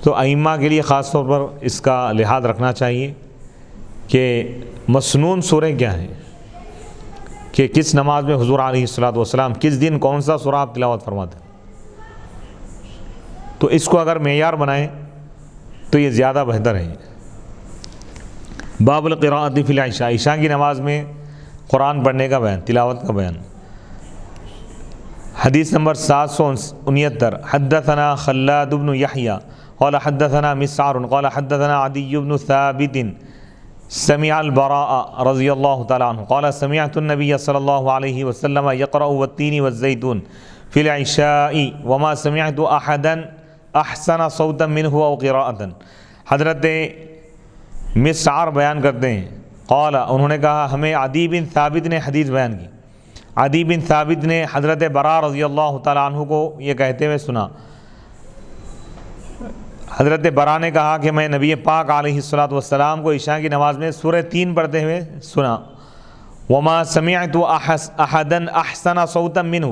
Speaker 1: تو ائمہ کے لیے خاص طور پر اس کا لحاظ رکھنا چاہیے کہ مسنون سوریں کیا ہیں، کہ کس نماز میں حضور علیہ الصلوۃ والسلام کس دن کون سا سورہ آپ تلاوت فرماتے ہیں. تو اس کو اگر معیار بنائیں تو یہ زیادہ بہتر ہے. باب القراءۃ فی العشاء، عشاء کی نماز میں قرآن پڑھنے کا بیان، تلاوت کا بیان. حدیث نمبر 769. حدثنا خلاد بن یحییٰ قال حدثنا مسعر قال حدثنا عدی بن ثابت سمع البراء رضی اللہ تعالی عنہ قال سمعت النبی صلی اللہ علیہ وسلم یقرأ والتین والزیتون فی العشاء وما سمعت احدا احسن صوتا منہ او قراءتا. حضرت مسعر بیان کرتے ہیں، قال انہوں نے کہا ہمیں عدی بن ثابت نے حدیث بیان کی. عدی بن ثابت نے حضرت براء رضی اللہ تعالی عنہ کو یہ کہتے ہوئے سنا. حضرت براء نے کہا کہ میں نبی پاک علیہ الصلوۃ والسلام کو عشاء کی نماز میں سورہ 3 پڑھتے ہوئے سنا. وما سمعت احدا احسن صوتا منہ،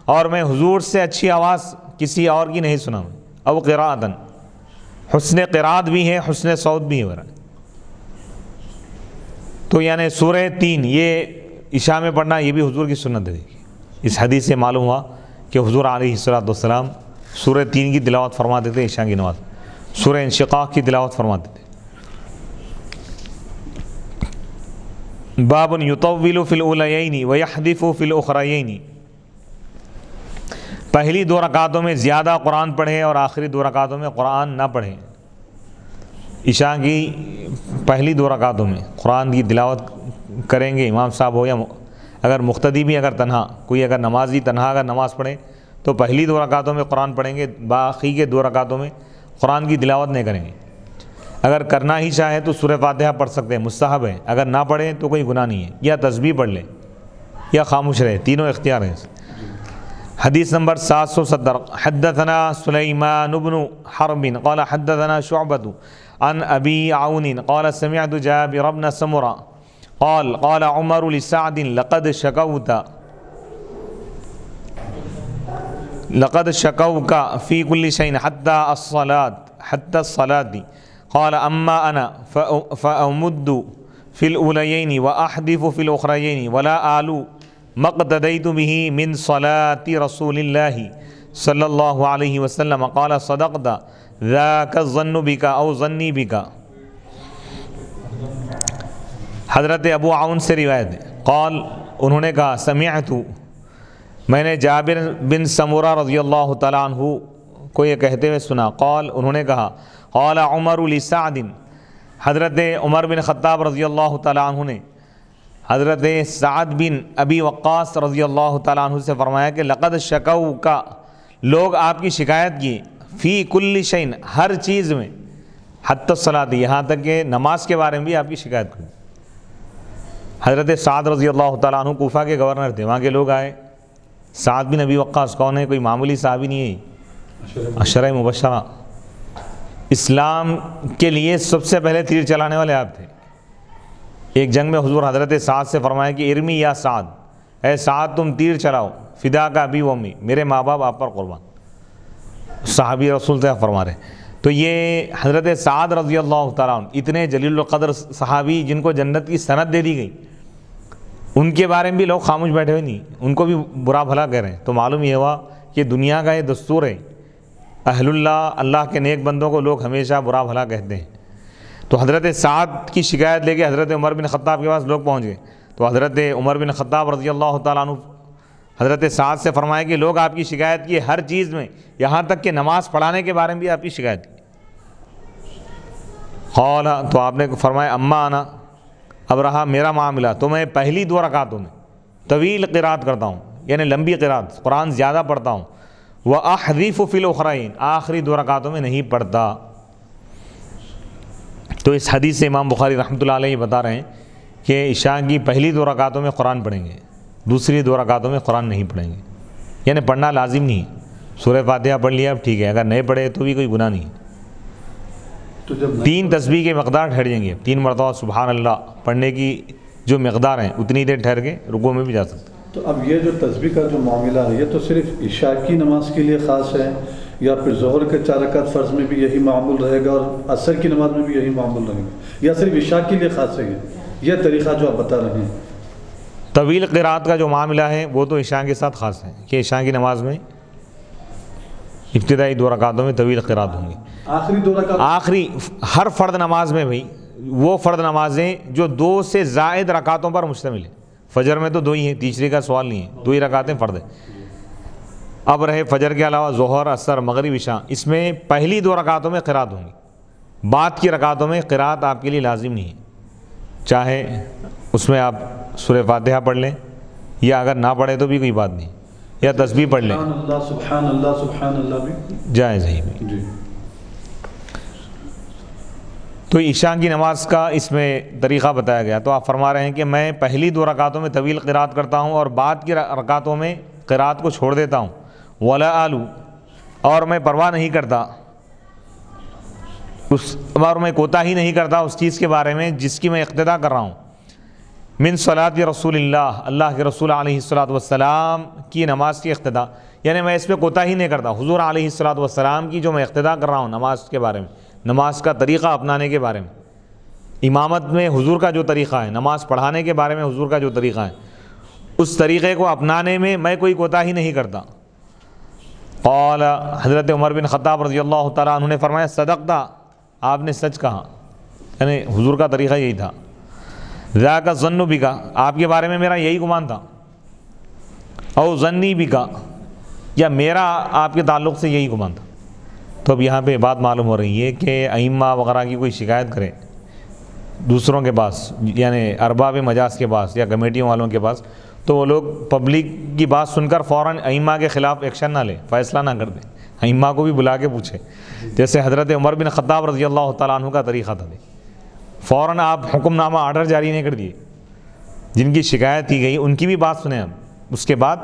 Speaker 1: اور میں حضور سے اچھی آواز کسی اور کی نہیں سنا. او قراءتا، حسن قراءت بھی ہے، حسن صوت بھی ہے. تو یعنی سورہ 3 یہ عشاء میں پڑھنا یہ بھی حضور کی سنت ہے. اس حدیث سے معلوم ہوا کہ حضور علیہ الصلوۃ والسلام سورہ 3 کی تلاوت فرماتے تھے عشاء کی نماز، سورہ انشقاق کی تلاوت فرماتے تھے. باب یطول فی الاولیین ویحدث فی الاخرین. پہلی 2 رکعتوں میں زیادہ قرآن پڑھیں اور آخری 2 رکعتوں میں قرآن نہ پڑھیں. عشاء کی پہلی 2 رکعتوں میں قرآن کی تلاوت کریں گے، امام صاحب ہو یا اگر مقتدی بھی اگر تنہا، کوئی اگر نمازی تنہا اگر نماز پڑھے تو پہلی 2 رکعتوں میں قرآن پڑھیں گے، باقی کے 2 رکعتوں میں قرآن کی تلاوت نہیں کریں گے۔ اگر کرنا ہی چاہے تو سورہ فاتحہ پڑھ سکتے ہیں، مستحب ہے، اگر نہ پڑھیں تو کوئی گناہ نہیں ہے، یا تسبیح پڑھ لیں یا خاموش رہے، تینوں اختیار ہیں۔ حدیث نمبر 770 حدثنا سلیمان بن حرب قال حدثنا شعبة عن ابی عون قال سمعت جابر بن سمرہ قال قال عمر لسعد لقد شكوك في كل شيء حتى الصلاة قال اما انا فأمد في الأوليين وأحدث في الأخريين ولا آل ما اقتديت به من صلاة رسول الله صلی اللہ علیہ وسلم قال صدقت ذاك الظن بك او ظنی بك۔ حضرت ابو عون سے روایت ہے، قال انہوں نے کہا سمعت، میں نے جابر بن سمرہ رضی اللہ تعالیٰ عنہ کو یہ کہتے ہوئے سنا، قال انہوں نے کہا قال عمر لسعد، حضرت عمر بن خطاب رضی اللہ تعالیٰ عنہ نے حضرت سعد بن ابی وقاص رضی اللہ تعالیٰ عنہ سے فرمایا کہ لقد شکوک، لوگ آپ کی شکایت کی، فی کل شیء، ہر چیز میں، حتی الصلاۃ، یہاں تک کہ نماز کے بارے میں بھی آپ کی شکایت کی۔ حضرت سعد رضی اللہ تعالیٰ عنہ کوفہ کے گورنر تھے، وہاں کے لوگ آئے، سعد بن ابی وقاص کون ہے؟ کوئی معمولی صحابی نہیں ہے، عشرہ مبشرہ، اسلام کے لیے سب سے پہلے تیر چلانے والے آپ تھے۔ ایک جنگ میں حضور حضرت سعد سے فرمایا کہ ارمی یا سعد، اے سعد تم تیر چلاؤ، فدا کا ابی و امی، میرے ماں باپ آپ پر قربان، صحابی رسول سے فرما رہے۔ تو یہ حضرت سعد رضی اللہ تعالیٰ عنہ اتنے جلیل القدر صحابی جن کو جنت کی سند دے دی گئی، ان کے بارے میں بھی لوگ خاموش بیٹھے ہوئے نہیں، ان کو بھی برا بھلا کہہ رہے ہیں۔ تو معلوم یہ ہوا کہ دنیا کا یہ دستور ہے، اہل اللہ، اللہ کے نیک بندوں کو لوگ ہمیشہ برا بھلا کہتے ہیں۔ تو حضرت سعد کی شکایت لے کے حضرت عمر بن خطاب کے پاس لوگ پہنچ گئے، تو حضرت عمر بن خطاب رضی اللہ تعالیٰ عنہ حضرت سعد سے فرمایا کہ لوگ آپ کی شکایت کی ہر چیز میں، یہاں تک کہ نماز پڑھانے کے بارے میں بھی آپ کی شکایت کی۔ قال، تو آپ نے فرمایا اما انا، اب رہا میرا معاملہ تو میں پہلی 2 رکعتوں میں طویل قرات کرتا ہوں، یعنی لمبی قرات، قرآن زیادہ پڑھتا ہوں، وَأَحْذِفُ فِي الْأُخْرَيْنِ، آخری 2 رکعتوں میں نہیں پڑھتا۔ تو اس حدیث سے امام بخاری رحمۃ اللہ علیہ بتا رہے ہیں کہ عشاء کی پہلی 2 رکعتوں میں قرآن پڑھیں گے، دوسری 2 رکعتوں میں قرآن نہیں پڑھیں گے، یعنی پڑھنا لازم نہیں ہے۔ سورہ فاتحہ پڑھ لیا اب ٹھیک ہے، اگر نہیں پڑھے تو بھی کوئی گناہ نہیں ہے۔
Speaker 2: تو جب
Speaker 1: 3 تسبیح کے مقدار ٹھہر جائیں گے، 3 مرتبہ سبحان اللہ پڑھنے کی جو مقدار ہیں اتنی دیر ٹھہر کے رکوع میں بھی جا سکتے ہیں۔
Speaker 2: تو اب یہ جو تسبیح کا جو معاملہ ہے، یہ تو صرف عشاء کی نماز کے لیے خاص ہے، یا پھر ظہر کے 4 رکعت فرض میں بھی یہی معمول رہے گا اور عصر کی نماز میں بھی یہی معمول رہے گا، یا صرف عشاء کے لیے خاص ہے یہ طریقہ جو آپ بتا رہے ہیں؟
Speaker 1: طویل قرات کا جو معاملہ ہے وہ تو عشاء کے ساتھ خاص ہے کہ عشاء کی نماز میں ابتدائی 2 رکعتوں میں طویل قرات ہوں گی،
Speaker 2: آخری 2 رکعت
Speaker 1: آخری ہر فرد نماز میں بھائی وہ فرد نمازیں جو 2 سے زائد رکعتوں پر مشتمل ہیں، فجر میں تو 2 ہی ہیں، تیسری کا سوال نہیں ہے، 2 ہی رکعتیں فرد ہیں۔ اب رہے فجر کے علاوہ ظہر، عصر، مغرب، عشاء، اس میں پہلی 2 رکعتوں میں قرات ہوں گی، بعد کی رکعتوں میں قرات آپ کے لیے لازم نہیں ہے، چاہے اس میں آپ سورہ فاتحہ پڑھ لیں یا اگر نہ پڑھیں تو بھی کوئی بات نہیں، یا تسبیح پڑھ لیں،
Speaker 2: سبحان اللہ سبحان اللہ سبحان اللہ بھی
Speaker 1: جائز ہے۔
Speaker 2: جی۔
Speaker 1: تو عشاء کی نماز کا اس میں طریقہ بتایا گیا، تو آپ فرما رہے ہیں کہ میں پہلی 2 رکعتوں میں طویل قرات کرتا ہوں اور بعد کی رکعتوں میں قرات کو چھوڑ دیتا ہوں، ولا آلو، اور میں پرواہ نہیں کرتا اور میں کوتاہی نہیں کرتا اس چیز کے بارے میں جس کی میں اقتدا کر رہا ہوں، من صلاۃ رسول اللہ، اللہ کے رسول علیہ الصلاۃ والسلام کی نماز کی اقتدا، یعنی میں اس پہ کوتاہی نہیں کرتا، حضور علیہ الصلاۃ والسلام کی جو میں اقتدا کر رہا ہوں نماز کے بارے میں، نماز کا طریقہ اپنانے کے بارے میں، امامت میں حضور کا جو طریقہ ہے، نماز پڑھانے کے بارے میں حضور کا جو طریقہ ہے، اس طریقے کو اپنانے میں میں کوئی کوتاہی نہیں کرتا۔ قال، حضرت عمر بن خطاب رضی اللہ تعالیٰ عنہ نے فرمایا صدقتا، آپ نے سچ کہا، یعنی حضور کا طریقہ یہی تھا، ذاک الظن بک، آپ کے بارے میں میرا یہی گمان تھا، او ظنی بک، یا میرا آپ کے تعلق سے یہی گمان تھا، تو اب یہاں پہ بات معلوم ہو رہی ہے کہ ائمہ وغیرہ کی کوئی شکایت کرے دوسروں کے پاس، یعنی ارباب مجاز کے پاس یا کمیٹیوں والوں کے پاس، تو وہ لوگ پبلک کی بات سن کر فوراً ائمہ کے خلاف ایکشن نہ لے، فیصلہ نہ کر دیں، ائمہ کو بھی بلا کے پوچھے، جیسے حضرت عمر بن خطاب رضی اللہ تعالیٰ عنہ کا طریقہ تھا۔ فوراً آپ حکم نامہ آرڈر جاری نہیں کر دیے، جن کی شکایت کی گئی ان کی بھی بات سنیں، آپ اس کے بعد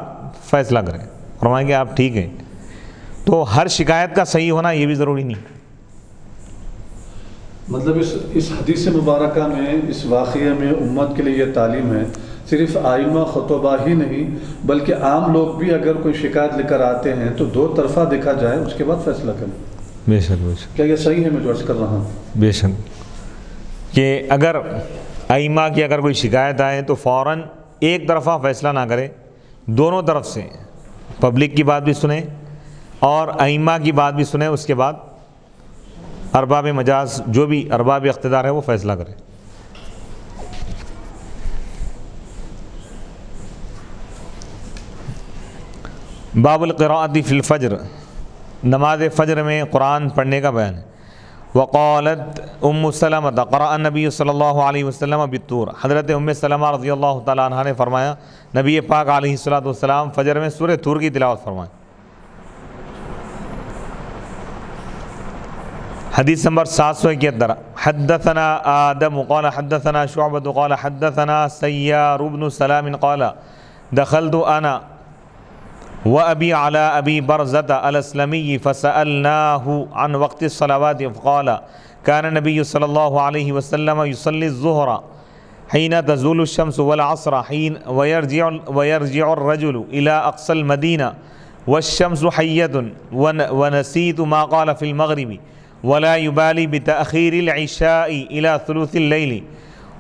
Speaker 1: فیصلہ کریں، فرمائیں کہ آپ ٹھیک ہیں۔ تو ہر شکایت کا صحیح ہونا یہ بھی ضروری نہیں۔
Speaker 2: مطلب اس حدیث مبارکہ میں، اس واقعے میں امت کے لیے یہ تعلیم ہے، صرف آئمہ خطبہ ہی نہیں بلکہ عام لوگ بھی اگر کوئی شکایت لے کر آتے ہیں تو دو طرفہ دیکھا جائے، اس کے بعد فیصلہ کریں۔
Speaker 1: بے شک بے شک،
Speaker 2: کیا یہ صحیح ہے میں جو عرض کر رہا ہوں؟
Speaker 1: بے شک، کہ اگر ائمہ کی اگر کوئی شکایت آئے تو فوراً ایک طرفہ فیصلہ نہ کرے، دونوں طرف سے پبلک کی بات بھی سنیں اور ائمہ کی بات بھی سنیں، اس کے بعد ارباب مجاز جو بھی ارباب اقتدار ہے وہ فیصلہ کرے۔ باب القراءۃ فی الفجر، نماز فجر میں قرآن پڑھنے کا بیان ہے۔ وقالت ام سلمہ قرأ النبی صلی اللہ علیہ وسلم بالطور، حضرت ام سلمہ رضی اللہ تعالیٰ عنہ نے فرمایا نبی پاک علیہ الصلوۃ والسلام فجر میں سورہ طور کی تلاوت فرمائیں۔ حدیث نمبر 771، حدثنا آدم قال حدثنا شعبۃ قال حدثنا سیار بن سلام قال دخلت انا وابی علی ابی برزۃ الاسلمی فسألناه عن وقت الصلوات فقال كان النبي صلی اللہ علیہ وسلم يصلي الظهر حين تزول الشمس والعصر حين ويرجع الرجل الى اقصى المدینہ والشمس حیۃ ونسیت ما قال في المغرب ولا يبالي بتأخير العشاء إلى ثلث الليل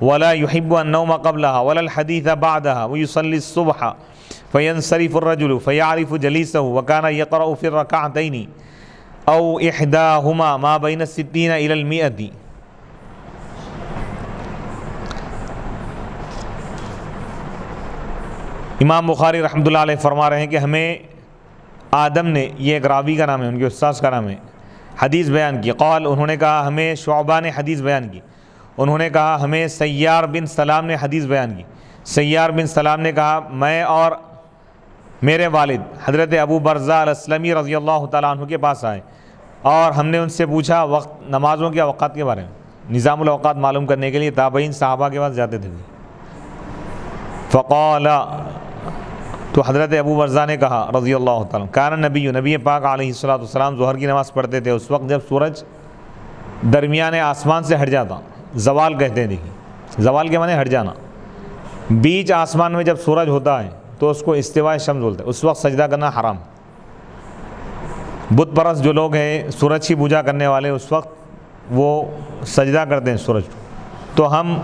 Speaker 1: ولا يحب النوم قبلها ولا الحديث بعدها ويصلي الصبح فينصرف الرجل فيعرف جليسه وكان يقرأ في الركعتين أو إحداهما ما بين 60 إلى 100۔ امام بخاری رحمۃ اللہ علیہ فرما رہے ہیں کہ ہمیں آدم نے، یہ ایک راوی کا نام ہے، ان کے استاذ کا نام ہے، حدیث بیان کی۔ قال، انہوں نے کہا ہمیں شعبہ نے حدیث بیان کی، انہوں نے کہا ہمیں سیار بن سلام نے حدیث بیان کی۔ سیار بن سلام نے کہا میں اور میرے والد حضرت ابو برزہ الاسلمی رضی اللہ تعالیٰ عنہ کے پاس آئے اور ہم نے ان سے پوچھا وقت، نمازوں کے اوقات کے بارے میں، نظام الاوقات معلوم کرنے کے لیے تابعین صحابہ کے پاس جاتے تھے۔ فقال، تو حضرت ابو برزہ نے کہا رضی اللہ تعالیٰ، کان نبی، نبی پاک علیہ الصلوۃ والسلام ظہر کی نماز پڑھتے تھے اس وقت جب سورج درمیان آسمان سے ہٹ جاتا، زوال کہتے ہیں، دیکھیں زوال کے معنی ہٹ جانا، بیچ آسمان میں جب سورج ہوتا ہے تو اس کو استواء شمس بولتے ہیں، اس وقت سجدہ کرنا حرام۔ بت پرست جو لوگ ہیں، سورج کی پوجا کرنے والے، اس وقت وہ سجدہ کرتے ہیں سورج کو، تو ہم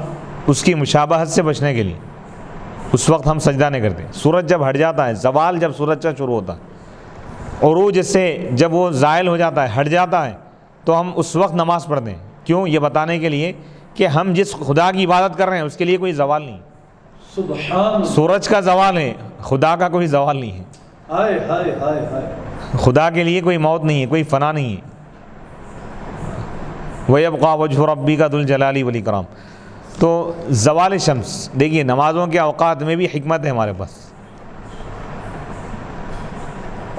Speaker 1: اس کی مشابہت سے بچنے کے لیے اس وقت ہم سجدہ نہیں کرتے۔ سورج جب ہٹ جاتا ہے، زوال جب سورج کا شروع ہوتا ہے، عروج سے جب وہ زائل ہو جاتا ہے، ہٹ جاتا ہے، تو ہم اس وقت نماز پڑھتے ہیں۔ کیوں؟ یہ بتانے کے لیے کہ ہم جس خدا کی عبادت کر رہے ہیں اس کے لیے کوئی زوال نہیں،
Speaker 2: سبحان، سورج
Speaker 1: کا زوال ہے، خدا کا کوئی زوال نہیں ہے،
Speaker 2: ہائے ہائے ہائے ہائے،
Speaker 1: خدا کے لیے کوئی موت نہیں ہے، کوئی فنا نہیں ہے۔ وَيَبْقَى وَجْهُ رَبِّكَ ذُو الْجَلَالِ وَالْإِكْرَامِ۔ تو زوال شمس، دیکھیے نمازوں کے اوقات میں بھی حکمت ہے ہمارے پاس،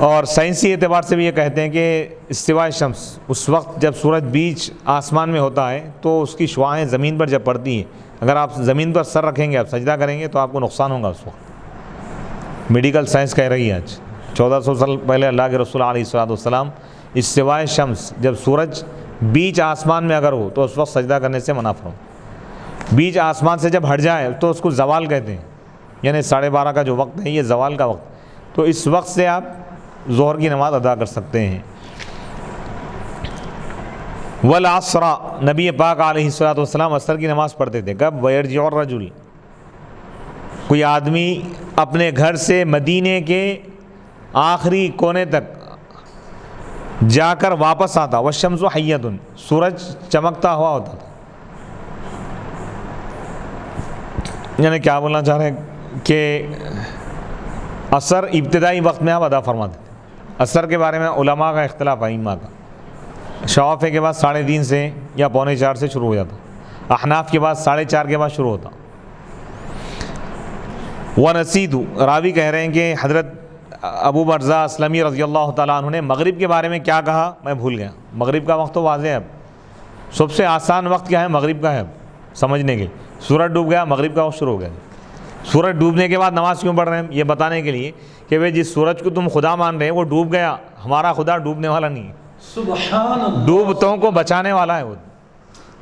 Speaker 1: اور سائنسی اعتبار سے بھی یہ کہتے ہیں کہ استواء شمس، اس وقت جب سورج بیچ آسمان میں ہوتا ہے تو اس کی شعاعیں زمین پر جب پڑتی ہیں، اگر آپ زمین پر سر رکھیں گے، آپ سجدہ کریں گے تو آپ کو نقصان ہوگا اس وقت۔ میڈیکل سائنس کہہ رہی ہے آج 1400 سال پہلے اللہ کے رسول علیہ الصلوۃ والسلام، استواء شمس جب سورج بیچ آسمان میں اگر ہو تو اس وقت سجدہ کرنے سے منع فرمایا۔ بیچ آسمان سے جب ہٹ جائے تو اس کو زوال کہتے ہیں، یعنی 12:30 کا جو وقت ہے یہ زوال کا وقت، تو اس وقت سے آپ ظہر کی نماز ادا کر سکتے ہیں۔ والعصر، نبی پاک علیہ الصلوۃ والسلام عصر کی نماز پڑھتے تھے، کب؟ ویرجع الرجل، کوئی آدمی اپنے گھر سے مدینے کے آخری کونے تک جا کر واپس آتا، والشمس حیۃ، سورج چمکتا ہوا ہوتا تھا۔ یعنی کیا بولنا چاہ رہے ہیں کہ عصر ابتدائی وقت میں آپ ادا فرماتے تھے۔ عصر کے بارے میں علماء کا اختلاف ہے، ائمہ کا، شوافے کے بعد 3:30 سے یا 3:45 سے شروع ہو جاتا. احناف کے بعد 4:30 کے بعد شروع ہوتا. ونسیت، راوی کہہ رہے ہیں کہ حضرت ابو برزہ اسلمی رضی اللہ تعالیٰ عنہ نے مغرب کے بارے میں کیا کہا میں بھول گیا. مغرب کا وقت تو واضح ہے. اب سب سے آسان وقت کیا ہے؟ مغرب کا ہے. اب سمجھنے کے سورج ڈوب گیا، مغرب کا وقت شروع ہو گیا. سورج ڈوبنے کے بعد نماز کیوں پڑھ رہے ہیں؟ یہ بتانے کے لیے کہ بھئی جس سورج کو تم خدا مان رہے ہیں وہ ڈوب گیا، ہمارا خدا ڈوبنے والا نہیں ہے،
Speaker 2: سبحان اللہ،
Speaker 1: ڈوبتوں کو بچانے والا ہے. وہ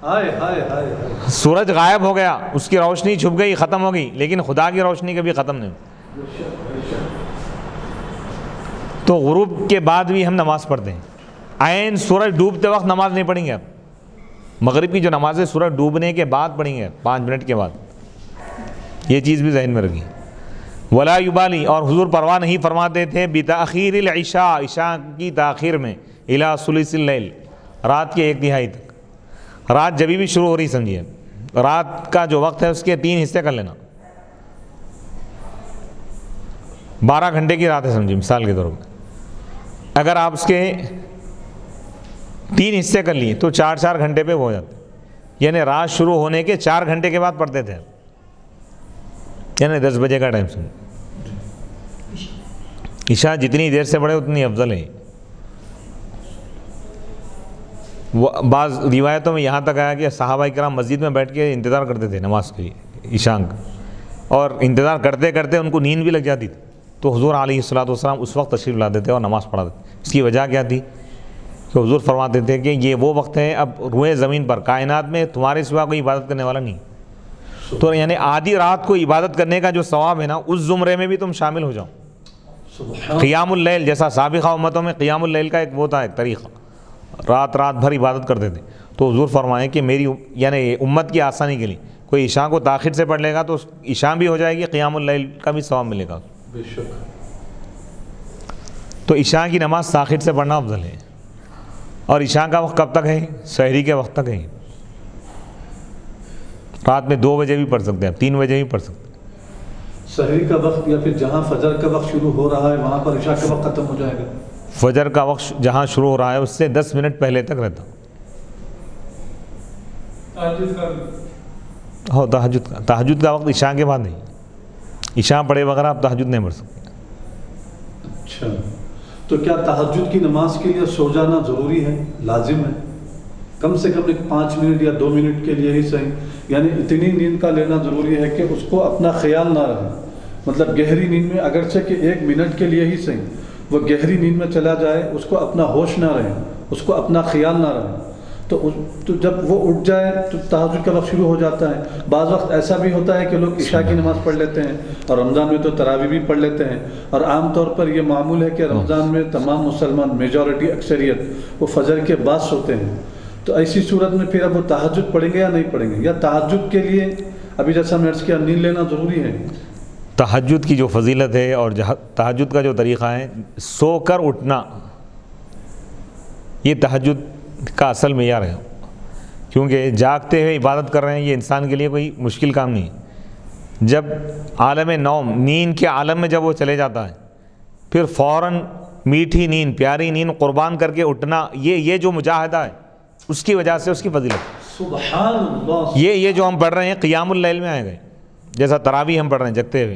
Speaker 2: ہائے ہائے ہائے.
Speaker 1: سورج غائب ہو گیا، اس کی روشنی چھپ گئی، ختم ہو گئی، لیکن خدا کی روشنی کبھی ختم نہیں ہوئی. تو غروب کے بعد بھی ہم نماز پڑھتے ہیں. عین سورج ڈوبتے وقت نماز نہیں پڑھیں گے. اب مغرب کی جو نماز ہے سورج ڈوبنے کے بعد پڑھیں گے، 5 منٹ کے بعد. یہ چیز بھی ذہن میں رکھیں. ولا یبالی، اور حضور پرواہ نہیں فرماتے تھے بتاخیر العشاء، عشاء کی تاخیر میں، الی ثلث اللیل، رات کے 1/3 تک. رات جبھی بھی شروع ہو رہی سمجھیے، رات کا جو وقت ہے اس کے 3 حصے کر لینا. 12 گھنٹے کی رات ہے سمجھیے مثال کے طور پر. اگر آپ اس کے 3 حصے کر لیے تو 4 گھنٹے پہ ہو جاتے. یعنی رات شروع ہونے کے 4 گھنٹے کے بعد پڑھتے تھے، یعنی 10 بجے کا ٹائم سمجھ. عشاء جتنی دیر سے پڑھے اتنی افضل ہے. بعض روایتوں میں یہاں تک آیا کہ صحابہ کرام مسجد میں بیٹھ کے انتظار کرتے تھے نماز کے لیے عشاء کا، اور انتظار کرتے کرتے ان کو نیند بھی لگ جاتی تھی. تو حضور علیہ الصلوۃ والسلام اس وقت تشریف لاتے تھے اور نماز پڑھاتے تھے. اس کی وجہ کیا تھی کہ حضور فرماتے تھے کہ یہ وہ وقت ہے اب روئے زمین پر کائنات میں تمہارے سوا کوئی عبادت کرنے والا نہیں. تو یعنی آدھی رات کو عبادت کرنے کا جو ثواب ہے نا، اس زمرے میں بھی تم شامل ہو جاؤ. قیام اللیل، جیسا سابقہ امتوں میں قیام اللیل کا ایک وہ تھا، ایک طریقہ، رات بھر عبادت کرتے تھے. تو حضور فرمائیں کہ میری یعنی امت کی آسانی کے لیے کوئی عشاء کو تاخیر سے پڑھ لے گا تو عشاء بھی ہو جائے گی، قیام اللیل کا بھی ثواب ملے گا.
Speaker 2: بے شک.
Speaker 1: تو عشاء کی نماز تاخیر سے پڑھنا افضل ہے. اور عشاء کا وقت کب تک ہے؟ سحری کے وقت تک ہے. رات میں 2 بجے بھی پڑھ سکتے ہیں، 3 بجے بھی پڑھ سکتے ہیں.
Speaker 2: سحری کا وقت یا پھر جہاں فجر کا وقت شروع ہو رہا ہے وہاں پر عشاء کا وقت ختم ہو جائے گا.
Speaker 1: فجر کا وقت جہاں شروع ہو رہا ہے اس سے 10 منٹ پہلے تک رہتا ہو. تہجد کا وقت عشاء کے بعد نہیں. عشاء پڑھے بغیر آپ تہجد نہیں پڑھ سکتے.
Speaker 2: اچھا، تو کیا تہجد کی نماز کے لیے سو جانا ضروری ہے، لازم ہے؟ کم سے کم 5 منٹ یا 2 منٹ کے لیے ہی صحیح، یعنی اتنی نیند کا لینا ضروری ہے کہ اس کو اپنا خیال نہ رہے. مطلب گہری نیند میں اگرچہ کہ 1 منٹ کے لیے ہی صحیح، وہ گہری نیند میں چلا جائے، اس کو اپنا ہوش نہ رہے، اس کو اپنا خیال نہ رہے. تو جب وہ اٹھ جائے تو تہجد کا وقت شروع ہو جاتا ہے. بعض وقت ایسا بھی ہوتا ہے کہ لوگ عشاء کی نماز پڑھ لیتے ہیں اور رمضان میں تو تراویح بھی پڑھ لیتے ہیں. اور عام طور پر یہ معمول ہے کہ رمضان میں تمام مسلمان میجورٹی اکثریت وہ فجر کے بعد سوتے ہیں. تو ایسی صورت میں پھر اب وہ تہجد پڑھیں گے یا نہیں پڑھیں گے؟ یا تہجد کے لیے ابھی جیسا میں عرض کیا نیند لینا ضروری ہے؟
Speaker 1: تہجد کی جو فضیلت ہے اور تہجد کا جو طریقہ ہے، سو کر اٹھنا، یہ تہجد کا اصل معیار ہے. کیونکہ جاگتے ہوئے عبادت کر رہے ہیں، یہ انسان کے لیے کوئی مشکل کام نہیں. جب عالم نوم، نیند کے عالم میں جب وہ چلے جاتا ہے، پھر فوراً میٹھی نیند، پیاری نیند قربان کر کے اٹھنا، یہ جو مجاہدہ ہے اس کی وجہ سے اس کی فضیلت.
Speaker 2: سبحان اللہ.
Speaker 1: یہ جو ہم پڑھ رہے ہیں قیام اللیل میں آئے گئے، جیسا تراویح ہم پڑھ رہے ہیں جگتے ہوئے،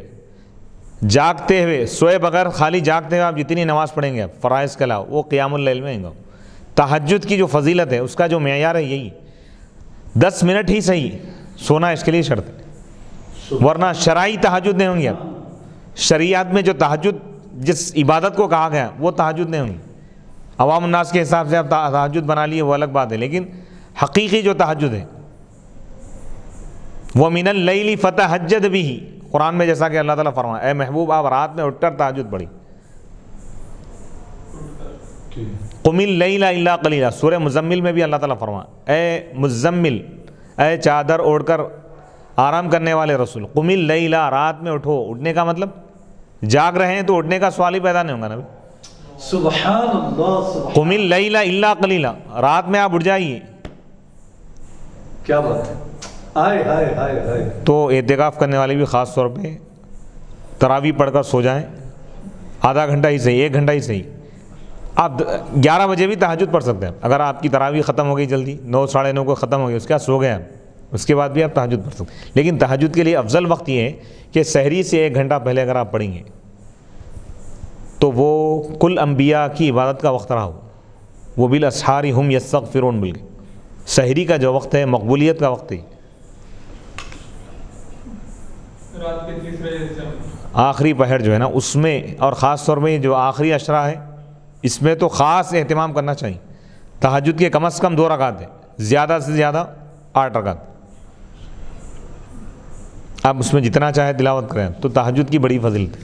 Speaker 1: جاگتے ہوئے، سوئے بغیر خالی جاگتے ہوئے آپ جتنی نماز پڑھیں گے فرائض کے علاوہ، وہ قیام اللیل میں آئیں گا. تہجد کی جو فضیلت ہے اس کا جو معیار ہے یہی 10 منٹ ہی صحیح سونا اس کے لیے شرط ہے، ورنہ شرعی تہجد نہیں ہوں گی. اب شریعت میں جو تہجد جس عبادت کو کہا گیا وہ تہجد نہیں ہوں گی. عوام الناس کے حساب سے اب تہجد بنا لیے وہ الگ بات ہے، لیکن حقیقی جو تہجد ہے وَمِنَ اللَّيْلِ فَتَہَجَّدْ بِهِ، قرآن میں جیسا کہ اللہ تعالیٰ فرمایا اے محبوب آپ رات میں اٹھ کر تہجد پڑھی. قُمِ اللَّيْلَ إِلَّا قَلِيلًا، سورہ مزمل میں بھی اللہ تعالیٰ فرمایا اے مزمل، اے چادر اوڑھ کر آرام کرنے والے رسول، قُمِ اللَّيْلَ، رات میں اٹھو. اٹھنے کا مطلب جاگ رہے ہیں تو اٹھنے کا سوال ہی پیدا نہیں ہوگا نا.
Speaker 2: سبحان اللہ.
Speaker 1: قُمِ اللَّيْلَ إِلَّا قَلِيلًا، رات میں آپ اٹھ جائیے.
Speaker 2: کیا بات ہے. آئے ہائے ہائے ہائے.
Speaker 1: تو اعتکاف کرنے والے بھی خاص طور پہ تراویح پڑھ کر سو جائیں، آدھا گھنٹہ ہی صحیح، 1 گھنٹہ ہی صحیح. آپ 11 بجے بھی تہجد پڑھ سکتے ہیں. اگر آپ کی تراویح ختم ہو گئی جلدی 9 ساڑھے 9 کو ختم ہو گئی، اس کے بعد سو گئے آپ، اس کے بعد بھی آپ تہجد پڑھ سکتے ہیں. لیکن تہجد کے لیے افضل وقت یہ ہے کہ سحری سے 1 گھنٹہ پہلے اگر آپ پڑھیں گے تو وہ کل انبیاء کی عبادت کا وقت رہا ہو. وہ بالاسحار ہم یستغفرون بول کے سحری کا جو وقت ہے مقبولیت کا وقت ہے.
Speaker 3: رات کے تیسرے حصے میں
Speaker 1: آخری پہر جو ہے نا اس میں، اور خاص طور میں جو آخری عشرہ ہے اس میں تو خاص اہتمام کرنا چاہیے. تہجد کے کم از کم 2 رکعت ہیں، زیادہ سے زیادہ 8 رکعت. آپ اس میں جتنا چاہے تلاوت کریں تو تہجد کی بڑی فضیلت ہے.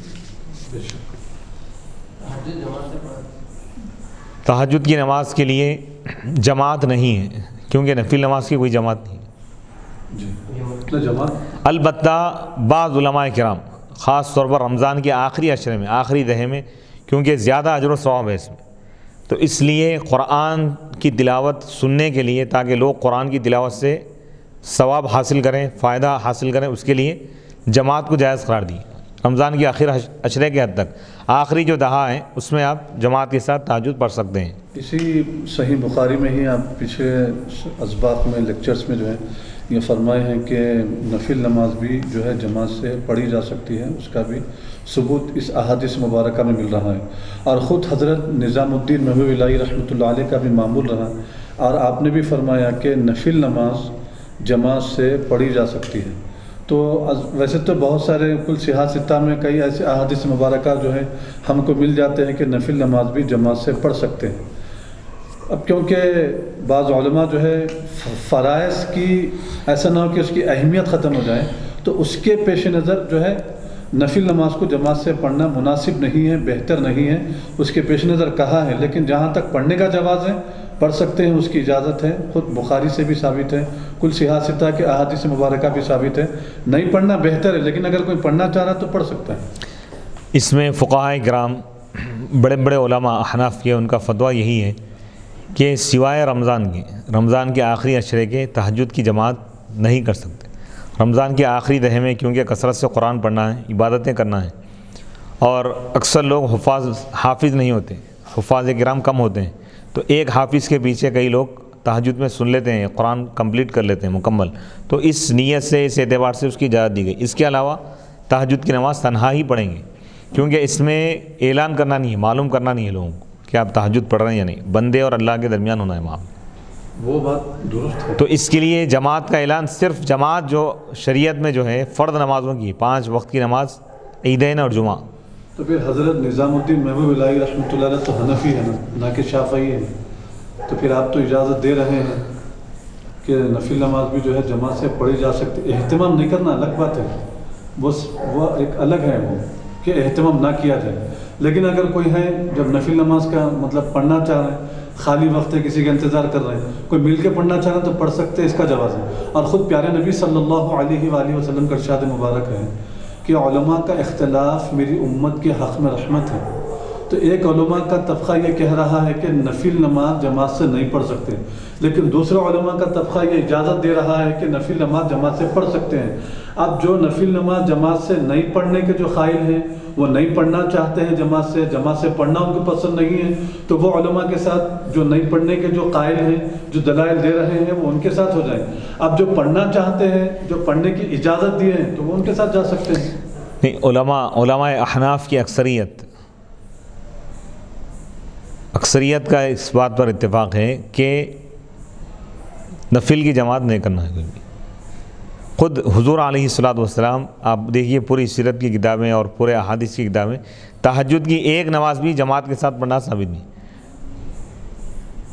Speaker 1: تہجد کی نماز کے لیے جماعت نہیں ہے، کیونکہ نفل نماز کی کوئی جماعت نہیں ہے.
Speaker 2: جی جماعت
Speaker 1: البتہ بعض علماء کرام خاص طور پر رمضان کے آخری عشرے میں، آخری دہے میں، کیونکہ زیادہ اجر و ثواب ہے اس میں، تو اس لیے قرآن کی تلاوت سننے کے لیے، تاکہ لوگ قرآن کی تلاوت سے ثواب حاصل کریں، فائدہ حاصل کریں، اس کے لیے جماعت کو جائز قرار دی. رمضان کے آخر عشرے کے حد تک آخری جو دہا ہے اس میں آپ جماعت کے ساتھ تہجد پڑھ سکتے ہیں.
Speaker 2: اسی صحیح بخاری میں ہی آپ پچھلے اسباق میں لیکچرز میں جو ہے یہ فرمائے ہیں کہ نفل نماز بھی جو ہے جماعت سے پڑھی جا سکتی ہے. اس کا بھی ثبوت اس احادیث مبارکہ میں مل رہا ہے. اور خود حضرت نظام الدین محبوب الہی رحمۃ اللہ علیہ کا بھی معمول رہا، اور آپ نے بھی فرمایا کہ نفل نماز جماعت سے پڑھی جا سکتی ہے. تو ویسے تو بہت سارے کل صحاح ستہ میں کئی ایسے احادیث مبارکہ جو ہے ہم کو مل جاتے ہیں کہ نفل نماز بھی جماعت سے پڑھ سکتے ہیں. اب کیونکہ بعض علماء جو ہے فرائض کی ایسا نہ ہو کہ اس کی اہمیت ختم ہو جائے، تو اس کے پیش نظر جو ہے نفل نماز کو جماعت سے پڑھنا مناسب نہیں ہے، بہتر نہیں ہے. اس کے پیش نظر کہا ہے، لیکن جہاں تک پڑھنے کا جواز ہے پڑھ سکتے ہیں، اس کی اجازت ہے. خود بخاری سے بھی ثابت ہے، کل صحاح ستہ کے احادیث مبارکہ بھی ثابت ہے. نہیں پڑھنا بہتر ہے، لیکن اگر کوئی پڑھنا چاہ رہا تو پڑھ سکتا ہے.
Speaker 1: اس میں فقہاء کرام بڑے بڑے علماء احناف کے ان کا فتویٰ یہی ہے کہ سوائے رمضان کے آخری عشرے کے تہجد کی جماعت نہیں کر سکتے. رمضان کے آخری دہے میں کیونکہ کثرت سے قرآن پڑھنا ہے، عبادتیں کرنا ہے، اور اکثر لوگ حافظ نہیں ہوتے، حفاظ کرام کم ہوتے ہیں، تو ایک حافظ کے پیچھے کئی لوگ تہجد میں سن لیتے ہیں، قرآن کمپلیٹ کر لیتے ہیں مکمل. تو اس نیت سے، اس اعتبار سے اس کی اجازت دی گئی. اس کے علاوہ تہجد کی نماز تنہا ہی پڑھیں گے، کیونکہ اس میں اعلان کرنا نہیں ہے، معلوم کرنا نہیں ہے لوگوں کو کہ آپ تہجد پڑھ رہے ہیں یا نہیں. بندے اور اللہ کے درمیان ہونا ہے معاملہ.
Speaker 2: وہ بات درست ہے.
Speaker 1: تو اس کے لیے جماعت کا اعلان صرف جماعت جو شریعت میں جو ہے فرض نمازوں کی 5 وقت کی نماز، عیدین اور جمعہ.
Speaker 2: تو پھر حضرت نظام الدین محبوب الہی رحمۃ اللہ علیہ تو حنفی ہے نہ کہ شافعی ہے. تو پھر آپ تو اجازت دے رہے ہیں کہ نفل نماز بھی جو ہے جماعت سے پڑھی جا سکتی. اہتمام نہیں کرنا الگ بات ہے، وہ ایک الگ ہے وہ کہ اہتمام نہ کیا جائے. لیکن اگر کوئی ہے جب نفل نماز کا مطلب پڑھنا چاہ رہے ہیں، خالی وقت ہے، کسی کا انتظار کر رہے ہیں، کوئی مل کے پڑھنا چاہ رہے ہیں تو پڑھ سکتے ہیں، اس کا جواز ہے. اور خود پیارے نبی صلی اللہ علیہ وآلہ وسلم کا ارشاد مبارک ہے کہ علماء کا اختلاف میری امت کے حق میں رحمت ہے. تو ایک علماء کا طبقہ یہ کہہ رہا ہے کہ نفل نماز جماعت سے نہیں پڑھ سکتے، لیکن دوسرے علماء کا طبقہ یہ اجازت دے رہا ہے کہ نفل نماز جماعت سے پڑھ سکتے ہیں. اب جو نفل نماز جماعت سے نہیں پڑھنے کے جو قائل ہیں، وہ نہیں پڑھنا چاہتے ہیں جماعت سے پڑھنا ان کو پسند نہیں ہے، تو وہ علماء کے ساتھ جو نہیں پڑھنے کے جو قائل ہیں، جو دلائل دے رہے ہیں، وہ ان کے ساتھ ہو جائیں. اب جو پڑھنا چاہتے ہیں، جو پڑھنے کی اجازت دیے ہیں، تو وہ ان کے ساتھ جا سکتے ہیں.
Speaker 1: نہیں، علماء احناف کی اکثریت کا اس بات پر اتفاق ہے کہ نفل کی جماعت نہیں کرنا ہے کوئی بھی. خود حضور علیہ الصلوۃ والسلام، آپ دیکھیے پوری سیرت کی کتابیں اور پورے احادیث کی کتابیں، تہجد کی ایک نماز بھی جماعت کے ساتھ پڑھنا ثابت نہیں.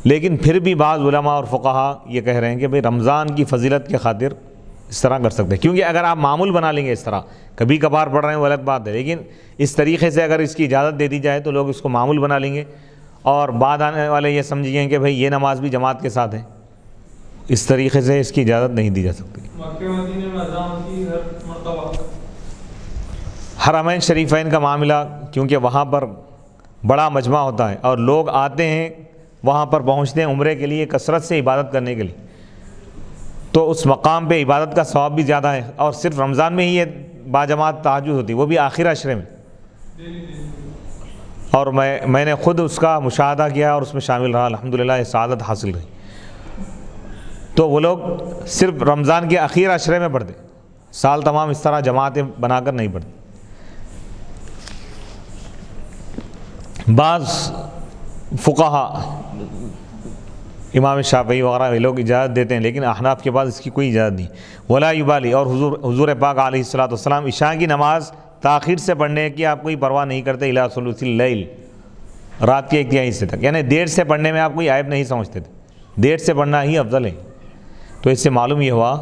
Speaker 1: لیکن پھر بھی بعض علماء اور فقہا یہ کہہ رہے ہیں کہ بھئی رمضان کی فضیلت کے خاطر اس طرح کر سکتے ہیں. کیونکہ اگر آپ معمول بنا لیں گے اس طرح، کبھی کبھار پڑھ رہے ہیں وہ الگ بات ہے، لیکن اس طریقے سے اگر اس کی اجازت دے دی جائے تو لوگ اس کو معمول بنا لیں گے، اور بعد آنے والے یہ سمجھیں کہ بھئی یہ نماز بھی جماعت کے ساتھ ہے. اس طریقے سے اس کی اجازت نہیں دی جا سکتی.
Speaker 3: مکہ مدینے میں اذان ہوتی ہے ہر مرتبہ.
Speaker 1: حرمین شریفین کا معاملہ، کیونکہ وہاں پر بڑا مجمع ہوتا ہے اور لوگ آتے ہیں وہاں پر، پہنچتے ہیں عمرے کے لیے، کثرت سے عبادت کرنے کے لیے، تو اس مقام پہ عبادت کا ثواب بھی زیادہ ہے. اور صرف رمضان میں ہی یہ باجماعت تہجد ہوتی ہے، وہ بھی آخر عشرے میں. اور میں نے خود اس کا مشاہدہ کیا اور اس میں شامل رہا، الحمدللہ یہ سعادت حاصل رہی۔ تو وہ لوگ صرف رمضان کے اخیر عشرے میں پڑھتے، سال تمام اس طرح جماعتیں بنا کر نہیں پڑھتے۔ بعض فقہا امام شافعی وغیرہ یہ لوگ اجازت دیتے ہیں، لیکن احناف کے بعد اس کی کوئی اجازت نہیں۔ ولا یبالی، اور حضور پاک علیہ الصلوۃ والسلام عشاء کی نماز تاخیر سے پڑھنے کی آپ کوئی پرواہ نہیں کرتے، الی ثلث اللیل، رات کے 1/3 حصے تک، یعنی دیر سے پڑھنے میں آپ کوئی عیب نہیں سمجھتے تھے، دیر سے پڑھنا ہی افضل ہے۔ تو اس سے معلوم یہ ہوا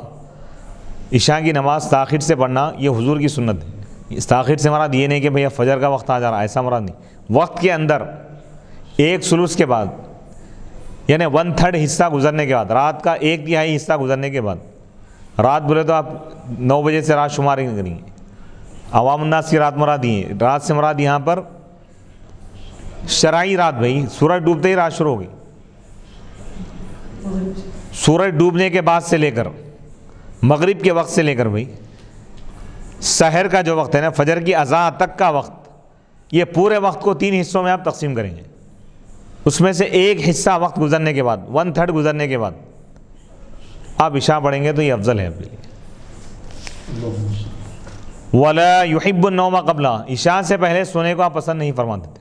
Speaker 1: عشاء کی نماز تاخیر سے پڑھنا یہ حضور کی سنت ہے۔ اس تاخیر سے مراد یہ نہیں کہ بھئی فجر کا وقت آ جا رہا، ایسا مراد نہیں، وقت کے اندر 1/3 کے بعد، یعنی 1/3 حصہ گزرنے کے بعد، رات کا 1/3 حصہ گزرنے کے بعد، رات بولے تو آپ 9 بجے سے رات شمار نہیں کریں گے، عوام الناس کی رات مراد ہی ہے، رات سے مراد یہاں پر شرعی رات، بھائی سورج ڈوبتے ہی رات شروع ہو گئی، سورج ڈوبنے کے بعد سے لے کر مغرب کے وقت سے لے کر بھائی سحر کا جو وقت ہے نا، فجر کی اذان تک کا وقت، یہ پورے وقت کو 3 حصوں میں آپ تقسیم کریں گے، اس میں سے 1 حصہ وقت گزرنے کے بعد، 1/3 گزرنے کے بعد آپ عشاء پڑھیں گے تو یہ افضل ہے آپ کے لیے۔ وَلَا يُحِبُّ النَّوْمَ قَبْلَ، عشاء سے پہلے سونے کو آپ پسند نہیں فرماتے تھے۔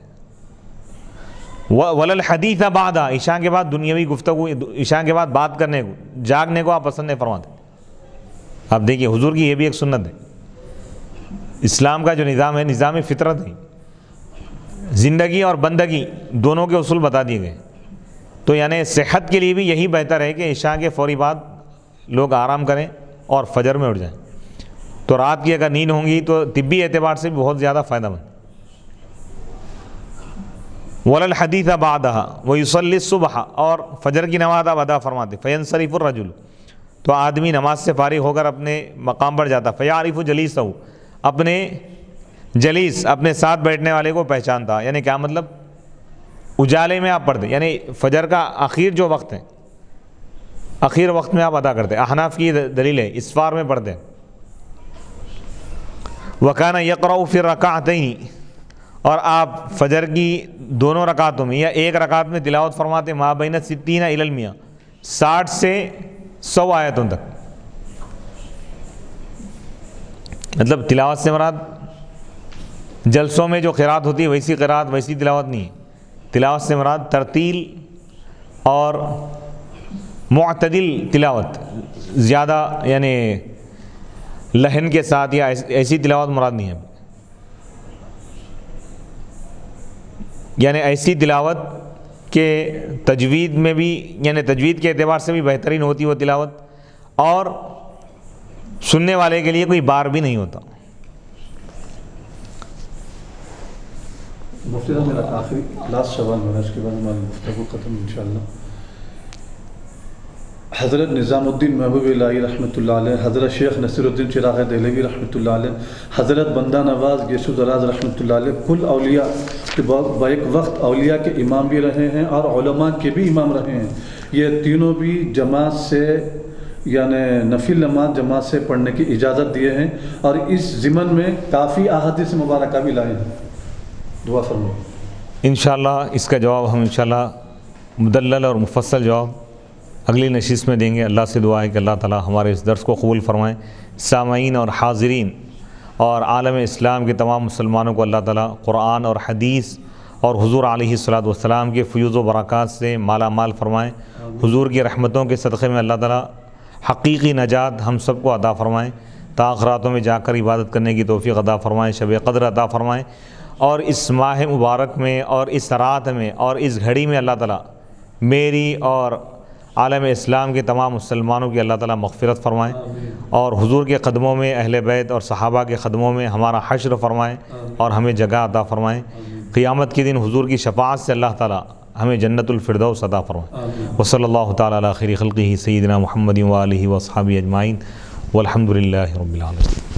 Speaker 1: وَلَا الْحَدِيثَ بَعْدَ، عشاء کے بعد دنیاوی گفتگو، عشاء کے بعد بات کرنے کو، جاگنے کو آپ پسند نہیں فرماتے۔ آپ دیکھیے حضور کی یہ بھی ایک سنت ہے، اسلام کا جو نظام ہے نظام فطرت ہے، زندگی اور بندگی دونوں کے اصول بتا دیے گئے، تو یعنی صحت کے لیے بھی یہی بہتر ہے کہ عشاء کے فوری بعد لوگ آرام کریں اور فجر میں اٹھ جائیں، تو رات کی اگر نیند ہوں گی تو طبی اعتبار سے بھی بہت زیادہ فائدہ مند۔ وَلَا الْحَدِيثَ بَعْدَهَا وَيُصَلِّي الصُّبْحَ، اور فجر کی نماز آپ ادا فرماتے، فَيَنْصَرِفُ الرَّجُلُ، تو آدمی نماز سے فارغ ہو کر اپنے مقام پر جاتا، فَيَعْرِفُ جَلِيسَهُ، اپنے جلیس اپنے ساتھ بیٹھنے والے کو پہچانتا، یعنی کیا مطلب، اجالے میں آپ پڑھتے، یعنی فجر کا آخر جو وقت ہے، آخر وقت میں آپ ادا کرتے، احناف کی دلیل ہے، اسفار میں پڑھتے۔ وَكَانَ يَقْرَأُ فِي الرَّكَعَتَيْنِ، اور آپ فجر کی دونوں رکعتوں میں یا ایک رکعت میں تلاوت فرماتے، مَا بَيْنَ 60 إِلَى 100، 60 سے 100 آیتوں تک، مطلب تلاوت سے مراد جلسوں میں جو قرات ہوتی ہے ویسی قرات ویسی تلاوت نہیں ہے، تلاوت سے مراد ترتیل اور معتدل تلاوت، زیادہ یعنی لحن کے ساتھ یا ایسی تلاوت مراد نہیں ہے، یعنی ایسی تلاوت کہ تجوید میں بھی، یعنی تجوید کے اعتبار سے بھی بہترین ہوتی وہ تلاوت، اور سننے والے کے لیے کوئی بار بھی نہیں ہوتا۔
Speaker 2: مفتی صاحب میرا آخری لاسٹ سوال ہے، اس کے بعد ہماری گفتگو ختم انشاءاللہ۔ حضرت نظام الدین محبوب الہی رحمۃ اللہ علیہ، حضرت شیخ نصیر الدین چراغ دہلوی رحمۃ اللہ علیہ، حضرت بندہ نواز گیسو دراز رحمۃ اللہ علیہ، کل اولیاء کے ایک وقت اولیاء کے امام بھی رہے ہیں اور علماء کے بھی امام رہے ہیں، یہ تینوں بھی جماعت سے یعنی نفل نماز جماعت سے پڑھنے کی اجازت دیے ہیں، اور اس ضمن میں کافی احادیث مبارکہ بھی لائے ہیں، دعا فرمائیں۔
Speaker 1: انشاءاللہ اس کا جواب ہم انشاءاللہ مدلل اور مفصل جواب اگلی نشست میں دیں گے۔ اللہ سے دعا ہے کہ اللہ تعالی ہمارے اس درس کو قبول فرمائیں، سامعین اور حاضرین اور عالم اسلام کے تمام مسلمانوں کو اللہ تعالی قرآن اور حدیث اور حضور علیہ الصلوۃ والسلام کے فیوز و برکات سے مالا مال فرمائیں، حضور کی رحمتوں کے صدقے میں اللہ تعالی حقیقی نجات ہم سب کو عطا فرمائیں، تاخراتوں میں جا کر عبادت کرنے کی توفیق عطا فرمائیں، شب قدر عطا فرمائیں، اور اس ماہ مبارک میں اور اس رات میں اور اس گھڑی میں اللہ تعالی میری اور عالم اسلام کے تمام مسلمانوں کی اللہ تعالی مغفرت فرمائیں، اور حضور کے قدموں میں، اہل بیت اور صحابہ کے قدموں میں ہمارا حشر فرمائیں اور ہمیں جگہ عطا فرمائیں، قیامت کے دن حضور کی شفاعت سے اللہ تعالی ہمیں جنت الفردوس عطا فرمائیں۔ وصلی اللہ تعالی علی خیر خلقہ سیدنا محمد و آلہ و اصحابہ اجمعین، والحمد للہ رب العالمین۔